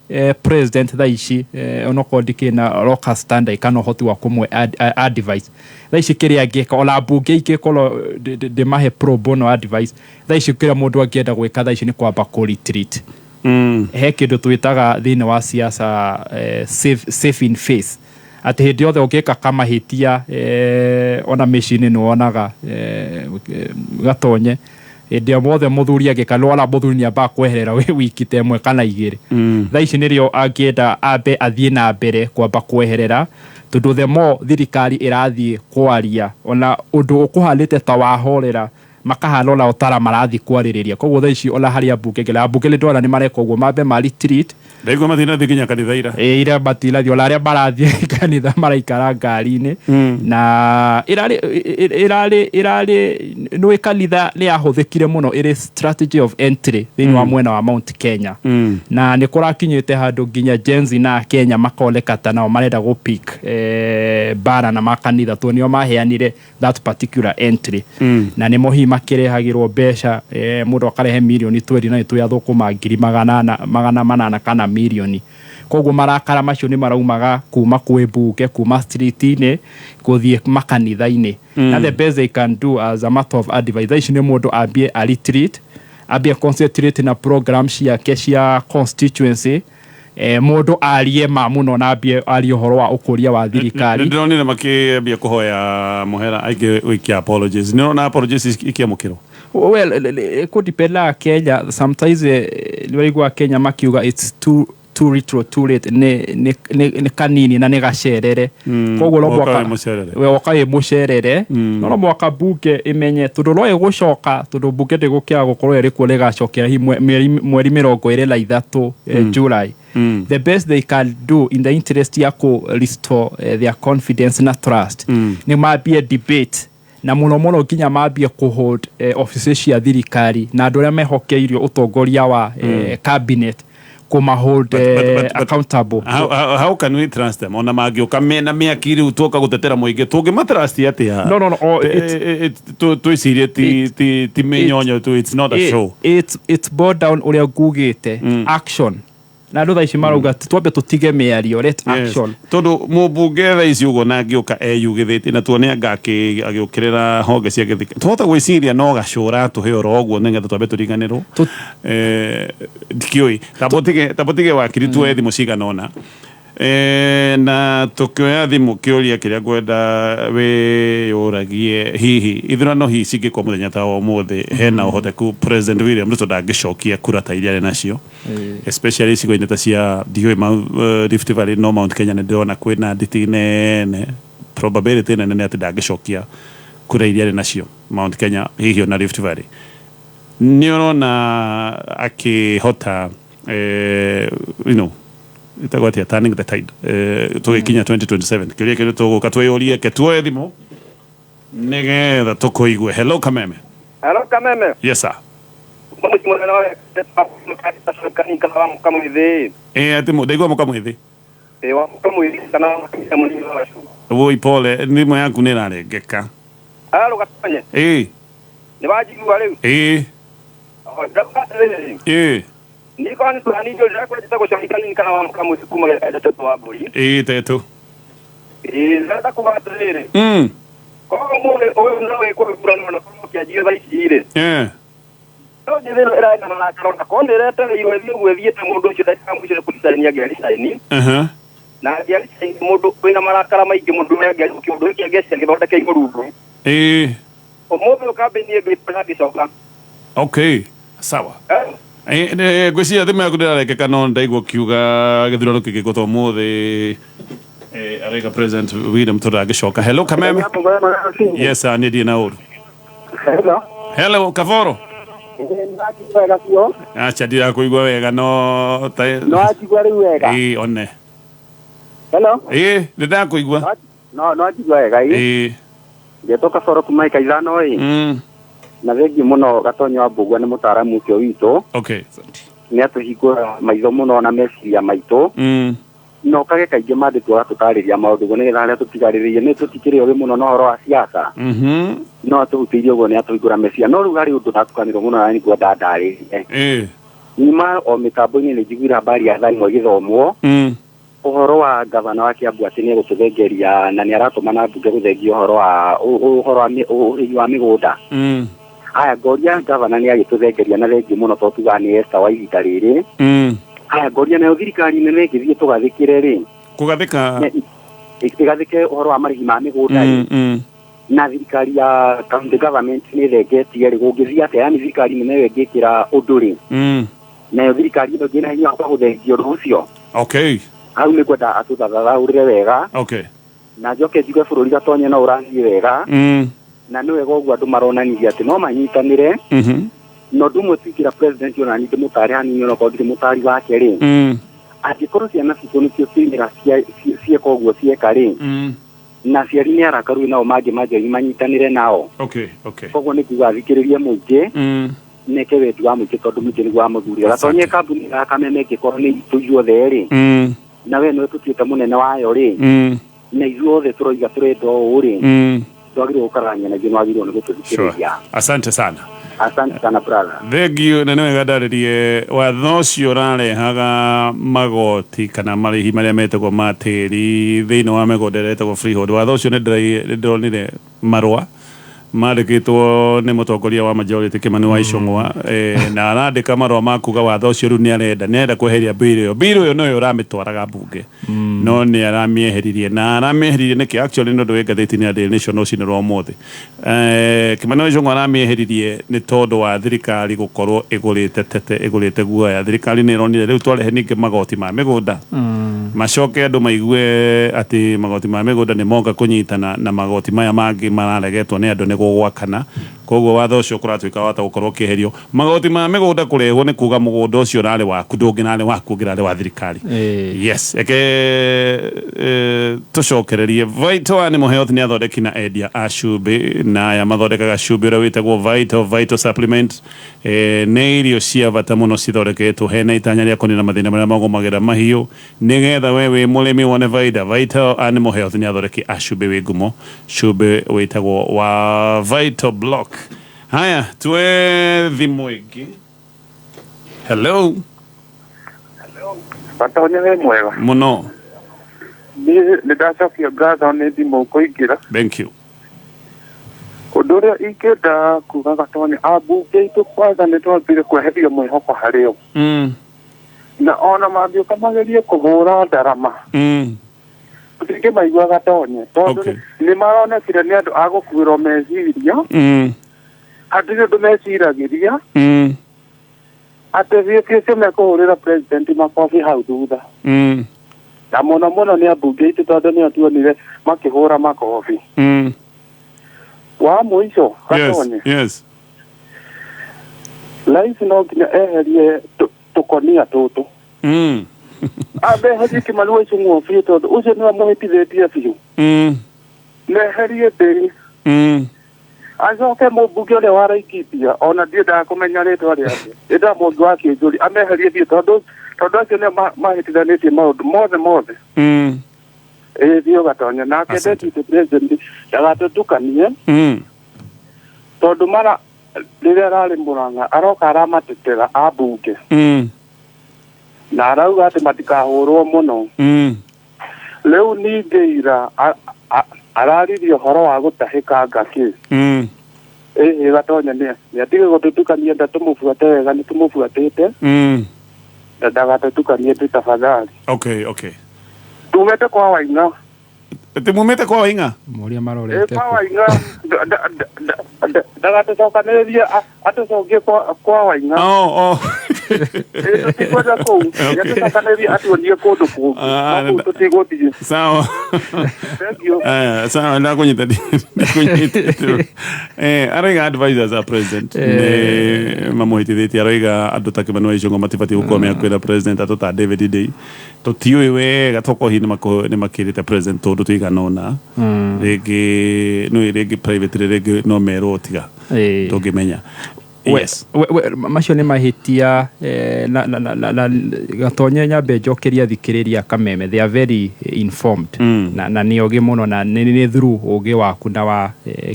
president thaici onoko ndikina rocker standard kana hoti wa kumwe advice thaici kiria angeka ola bunge ikikolo de mahe pro bono advice thaici kira mundu angienda gwika thaici ni kwamba ku retreat. He kindu twitaga thini wa siasa safe in face ati hindi yothe ukika kama hitia ona machine ni wonaga gatonye ndio mothe muthuri agikalo ala muthuri ni aba kweherera we wiki temwe kana igiri. Thaici nirio angienda abe athie na mbere kwamba kweherera tondu the more thirikari irathie kwaria ona undu ukuhalite ta wahorera makahalola utara marathi kwaririria. Koguo thaici ola haria bunge ndona ni mareka uguo mambe mari treat ndaigo mathina thikinya kanitha ira batila thio laria barathie kanitha maraikara ngari-ini na irali no kanitha ni ahuthikire muno iri strategy of entry thini wa mwena wa Mount Kenya na ni kurakinyite handu nginya Genzi na Kenya makolekata nao marenda go pick bara na makanitha to nio maheanire that particular entry na ni mohima kirehagirwo mbeca mundu akarehe milioni 20 na itu yathukuma 800 kana milioni. Koguo marakara macio ni maraumaga kuma kwi bunge kuma street-ini kuthie makanitha-ini na the best they can do as a matter of advice ni mundu ambie a retreat ambie concentrate na program ciake cia constituency mundu arie mamuno na ambie arie horo wa ukuria wa thirikari. Ndonire makiambia kuhoya muhera aige wiki apologies no na apologies ikiamukiro. Well, could depend on Kenya. Sometimes niwaigua Kenya makiuga it's too retro too late ne kanini na negasherere. Koguo no mwaka musherere no mwaka bunge imenye tondu no egucoka tondu bunge ndigukia gukorwo eri kuo legacokera hi mweri 23 July. The best they can do in the interest ya ku restore their confidence na trust ni mabie debate na muno nginya mambie kuhold offices cia thirikari na andu aria mehokeirio utongoria wa cabinet kuma hold accountable. How can we trust them? Ona magioka mena miakiri utoka gutetera muingi tungi matrust atia? No to siria ti menyonyo to it's not a show. It's boiled down uria gugite action na andu thaici marauga twambe tutige miario let action tondu mubunge thaici ugo na ngioka eyugithite na tuone agiukirira honge cia githika tuhota gwiciria no gacura tuhe oro oguo nigetha twambe turiganirwo ndikioi tabotige wakiri tu thimu ciganona na tukioya thimu kiuria kiria gwenda we uragie hihi ithurano hihi cingikwo muthenya ta umuthi hena uhoteku President William Ruto ndangicokia kura ta iria nacio especially cigo-inĩ ta cia Rift Valley no Mount Kenya ndona kwina nditi nene probability nene ati ndangicokia kura iria nacio Mount Kenya hihi na Rift Valley niona akihota itagwatia turning the tide tugikinya 2027 kiria kile tuguka tweyorie ketwe thimo nigetha tukuigue. Hello Kameme. Yes sir. Ati mudaigua mukamwithi woi pole ndimo yaku nirarengeka Gatonye ni bajigua riu niko ni plani ndio zako zitakoshikana nikana wa kama sikuma ya tatu wa boli tetu nada kubatere kwa mole oyo nawe kwa kurana na kwa kiajira baishire no ndivyo era na karona kondera ta iwe vye ta mundu cyo dai kamu kulisania gari saini na gari saini mundu kwina marakara maige mundu ya gari kiondo kia gesi ngibota kai murugo omobe ukabenie gipana soka okay sawa gwiciria thimu yaku ndirarekeka no ndaigua kiuga githurano gigikwo umuthi arega President William Ruto agicoka. Hello Kameme. Yes sir, ni dina uru. Hello Kavoro. Acha ndira kuigua wega no atigua riu wega one. Hello ndira kuigua no atigua wega ngetoka Kavoro kuma ikaithano na thegi muno Gatonyo wa Mbugua ni mutaramu ucio witu ni atuhingura maitho muno na meciria maitu no kage kaingi manditwo atutariria maundu go nigetha aria tutigaririe ni tutikiri ogi muno no horo wa siasa no atutirie ugo ni atuhingura meciria no rugari undu natukanirwo muno na ni gwenda ndaririe nima o mitambo-ini ni njiguira habari ya thaimo igithomwo uhoro wa gavana wa Kiambu ati ni gututhengeria na ni aratumana mbunge guthengia uhoro wa migunda aya goria gavana ni agituthengeria na thengi muno to tuga ni Esther wa ihinda riri aya goria na thirikari nene ngithie tugathikire ri kugathika igathike uhoro wa marihi ma migunda na thirikari ya county government ni thengetie ri gungithia atia yani thirikari nene wengikira undu ri na thirikari ndo ngina hinya kwa guthengio rucio au ni kwenda atuthathaurire wega na njoke njuge bururi Gatonye no urathie wega na niwe gogu andu maronaniria ati no manyitanire no ndumo tikira president ona ni mutari hani no ko mutari wake ri angikorwo ciana citu ni cio ciira cie koguo cieka ri na ciari ni arakaru nao mangi manyitanire nao koguo ni kuga thikiririe muingi neke wetu wa muingi tondu muingi ni gwa muthuri Gatonye kambuni ya Kameme ngikorwo ni tujuothe ri na we no tutite munene wayo ri na izuothe turoiga turendo uri twagire gukaranya na gino agiro ni gututhikiriria. Asante sana brother. Thegio na niwe gadaririe watho cio rarehaga magoti kana marihi maria metagwo matiri thiini wa migunda retagwo freehold. Watho ucio ni ndironire marua marikitwo ni mutongoria wa majority Kimani wa Icung'wa na arandika marua makuga watho ucio riu ni arenda kweheria bill yo no uramitwaraga bunge no ni aramieheririe na aramieheririe niki actually no ndwe gatheti ni Daily Nation ucinirwo umuthi Kimani wa Icung'wa aramieheririe ni tondu wa thirikari gukorwo igurite guoya. Thirikari ni ironire riu twarehe ninge magoti ma migunda macoke andu maigue ati magoti ma migunda ni monga kunyitana na magoti maya mangi mararegetwo ni andu ni gwakana koguo watho ucio kuratuika wata gukorwo kiherio magoti ma migunda kurehwo ni kuga mugunda ucio rari waku ndunginari waku ngirari wa thirikari yes tucokererie Vital Animal Health ni athondeki na endia a cumbĩ na aya mathondekaga cumbĩ ũrĩa wĩtagwo Vital Supplement nĩ irio cia bata mũno cithondeketwo hena itanya rĩa kũnina mathĩna marĩa magũmagĩra mahiũ nĩgetha we wĩ mũrĩmi wone baida. Vital Animal Health ni athondeki a cumbĩ wĩ ngumo cumbĩ wĩtagwo wa Vital Block. Haya tuwe thimu ĩngĩ. Hello Gatonye we mwega. Muno. Ni ndacokia ngatho nĩ thimũ kũingĩra. Thank you. Ũndũ ũrĩa ingĩenda kuga Gatonye, ambunge aitũ kwanza nĩ twambire kweheria mwĩhoko harĩ o. Na ona mangĩũka magerie kũhũra ndarama. Tũtingĩmaigua Gatonye tondũ nĩ maronekire nĩ andũ a gũkuĩrwo meciria. Hatirĩ ũndũ meciragĩria. Atĩ thiĩtie mekũhũrĩra president makobi hau thutha. Na mũno mũno nĩ ambunge aitũ tondũ nĩo tuonire makĩhũra makobi. Wa mũico Gatonye. Yes. Rais no nginya eherie tũkonia tũtũ. Abeherie Kĩmaru Icũng'wa biũ tondũ ũcio nĩwe mũhĩtithĩtie biũ. Na eherie Ndĩri. Acoke mũmbunge ũrĩa wa Laikipia ona ndiendaga kũmenya rĩtwa rĩake. Ĩnda mũndũ wa Kĩnjũri ameherie biũ tondũ acio nĩo mahĩtithanĩtie maũndũ mothe. Biũ Gatonye nake deputy president ndagatũtukanie. Tondũ mara rĩrĩa ararĩ Mũrang'a aroka aramatetera ambunge. Na arauga atĩ matikahũrwo mũno. Rĩu ningĩ ira araririe ũhoro wa gũtahĩkanga kĩ. Gatonye nĩ atige gũtũtukania nda tũmũbuate wega nĩ tũmũbuatĩte. Na ndagatũtukanie ndĩ tafadhali. Okay. Tumĩte kwa Waing'a. Mumĩte kwa Waing'a? Mũria marorete. Kwa Waing'a ndagatũcokanĩrĩrie atũcokie kwa Waing'a. Tũtikwenda kũu nĩatũcokanĩrĩrie atuonie kũndũ kũngĩ tũtigũthiĩ. Sawa. Sawa ndakũnyita araiga advisors a president nĩ mamũhĩtithĩtie araiga andũ ta Kĩmaru Icũng'wa matibatiĩ gũkorwo mekwĩra president atũ ta David Ndei tũtiũĩ wega tokorwo hihi nĩ makĩrĩte president tondũ tũiganona rĩngĩ private rĩngĩ no merwo tiga tũngĩmenya. Yes. Macio nĩ mahĩtia na Gatonye nyambe njokeria thikĩrĩria kameme, they are very informed na nĩ ogĩ mũno na nĩ through ũgĩ waku na wa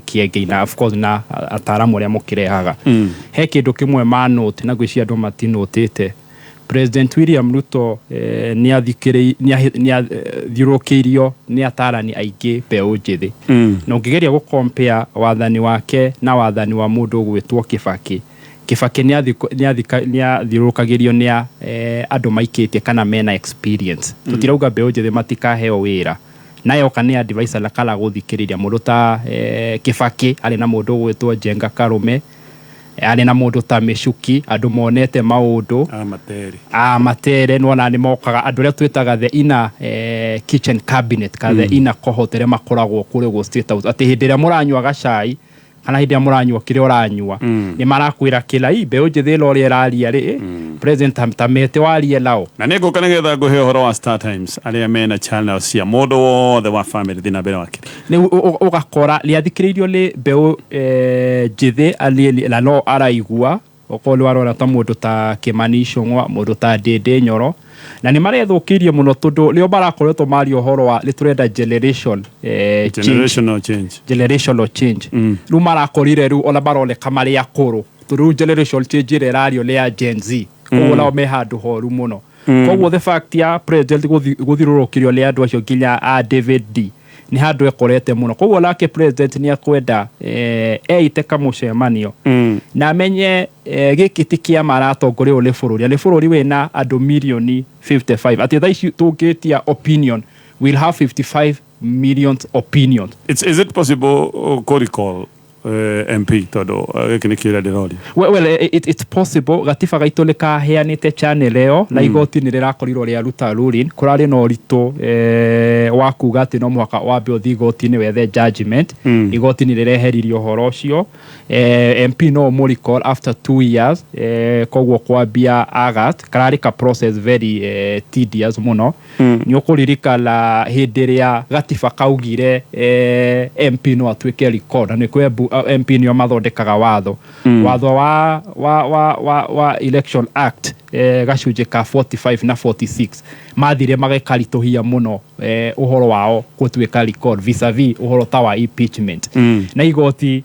Kĩengei na of course na ataaramu arĩa mũkĩrehaga. He kĩndũ kĩmwe ma note na gwĩcia andũ matinotĩte. President William Ruto nĩ athiũrũkĩirio nĩ ataarani aingĩ mbeũ njĩthĩ. Na ũngĩgeria gũcompare wathani wake na wathani wa mũndũ ũgwĩtwo Kibaki. Kibaki nĩ athiũrũkagĩrio nĩ andũ maikĩtie kana mena experience. Tũtirauga mbeũ njĩthĩ matikaheo wĩra. Nayo kana advisor na kala gũthikĩrĩria mũndũ ta Kibaki arĩ na mũndũ ũgwĩtwo Njenga Karume. Arĩ na mũndũ ta Mĩcuki andũ monete maũndũ matere nona nĩ mokaga andũ arĩa twĩtaga the inner kitchen cabinet kana the inner cohort arĩa makoragwo kũrĩ State House atĩ hĩndĩ ĩrĩa mũranyua gacai kana hĩndĩ ĩrĩa mũranyua kĩrĩa ũranyua nĩ marakwĩra kĩla mbeũ njĩthĩ ĩrĩa ĩraria rĩ president Tamete warie lao. Na nĩ ngũka nĩgetha ngũhe ũhoro wa Star Times arĩa mena channel cia mũndũ wothe wa family thina mbere wake. Nĩ ũgakora rĩathikĩrĩirio nĩ mbeũ njĩthĩ na no araigua okorwo warora ta mũndũ ta Kĩmani Icũng'wa mũndũ ta Ndĩndĩ Nyoro na nĩ marethũkĩirie mũno tondũ nĩo marakoretwo maria ũhoro wa nĩ tũrenda generational change. Rĩu marakorire rĩu ona baroneka marĩ akũrũ tondũ generational change ĩrĩa ĩrario nĩ ya Gen Z koguo nao me handũ horu mũno. Koguo the fact ya president gũthiũrũrũkĩrio nĩ andũ acio nginya a David D ni handu ekorete muno koguo nake president ni akwenda eite kamũcemanio na amenye gĩkĩ ti kĩama aratongoria nĩ bũrũri wĩna andũ milioni 55 ati thaa ici tũngĩtia opinion will have 55 million opinions. Is it possible recall MP todo gĩkĩ kĩrĩa ndĩroria? Well it's possible gatiba gaitũ nĩ kaheanĩte channel ĩyo na igoti nĩ rĩrakorirwo rĩa ruta ruling kũrarĩ na ũritũ wa kuga atĩ no mũhaka wambe ũthiĩ igoti-inĩ wethe judgment igoti nĩ rĩreheririo ũhoro ũcio MP no mũrecall after 2 years koguo kwambia August kararĩ ka process very tedious mũno nĩ ũkũririkana hĩndĩ ĩrĩa gatiba kaugire MP no atuĩke record na nĩ kwembu MP nĩo mathondekaga watho wa Election Act gacunje ka 45 na 46 mathire magakaritohia muno uhoro wao gutuika record vis-a-vis uhoro ta wa impeachment na igoti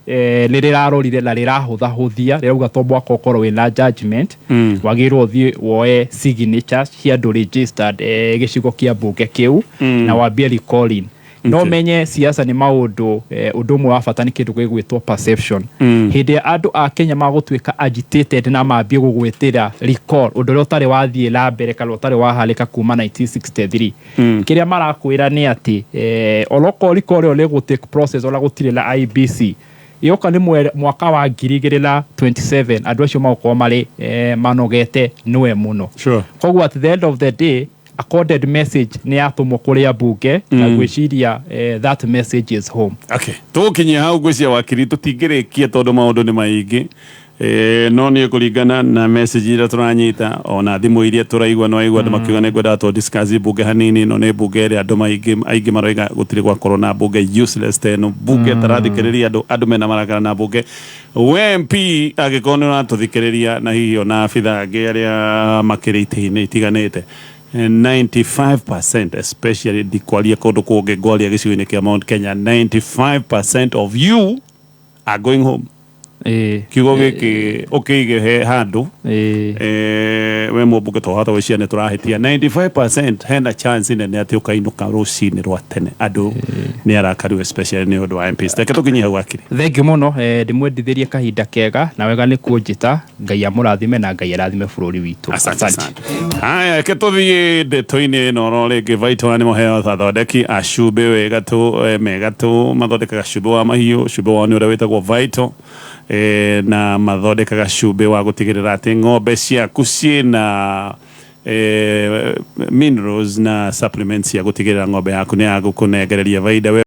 nirarorire na rirahuthahuthia rirauga tombo akokoro wina judgment wagirwo thie woe signatures cia do registered gicigo kia bunge kiu na wambie recalling no menye siasa ni maundu undu wa bata ni kindu gwitwo perception hindi andu a Kenya magutuika agitated na mambie gugwetira recall undu utari wathie la mbere kana utari wahalika kuma 1963 kiria marakwira ni ati oloko recall ole go take process ola gutire la IBC yoka ni mwaka wa 2027 andu acio magukwa mari manogete niwe muno koguo at the end of the day a coded message ni atumwo kuria bunge na gwiciria that message is home. Okay, tukinyia hau gwiciria wakiri tutingirikia tondu maundu ni maingi no ni kuringana na message ira turanyita ona thimu iria turaigwa no aigwa andu makiuga ni ngwenda to discuss bunge hanini no ni bunge iri andu aingi maroiga gutiri gwa corona bunge useless teno bunge tarathikiriria andu mena marakara na bunge MP agikone na tuthikiriria na hiyo na afitha angi aria makirite-ini itiganite 95% especially dikwalia kodo koge gwalia gicigo-ini kia Mount Kenya 95% of you are going home kiugo giki ukige he handu we mbuge to hata wiciane ne turahitia 95% hena chance nene ati ukainuka rucini rwa tene andu ni arakariwe especially ni undu wa MPs teke tukinyia gwakiri thengi muno ndimwendithirie kahinda kega na wega ni kunjita ngai amurathime na ngai arathime bururi witu asante haya ke tuthie ndeto-ini no rore Vital ni muheo thathodeki acumbe wega tu mega tu mathondekaga cumbe wa mahiu cumbe wa ni uria witagwo Vital na mathondekaga cumbe wa gutigirira ati ng'ombe ciaku ciina minerals na supplements ya gutigirira ng'ombe yaku ni yagukunengereria faida.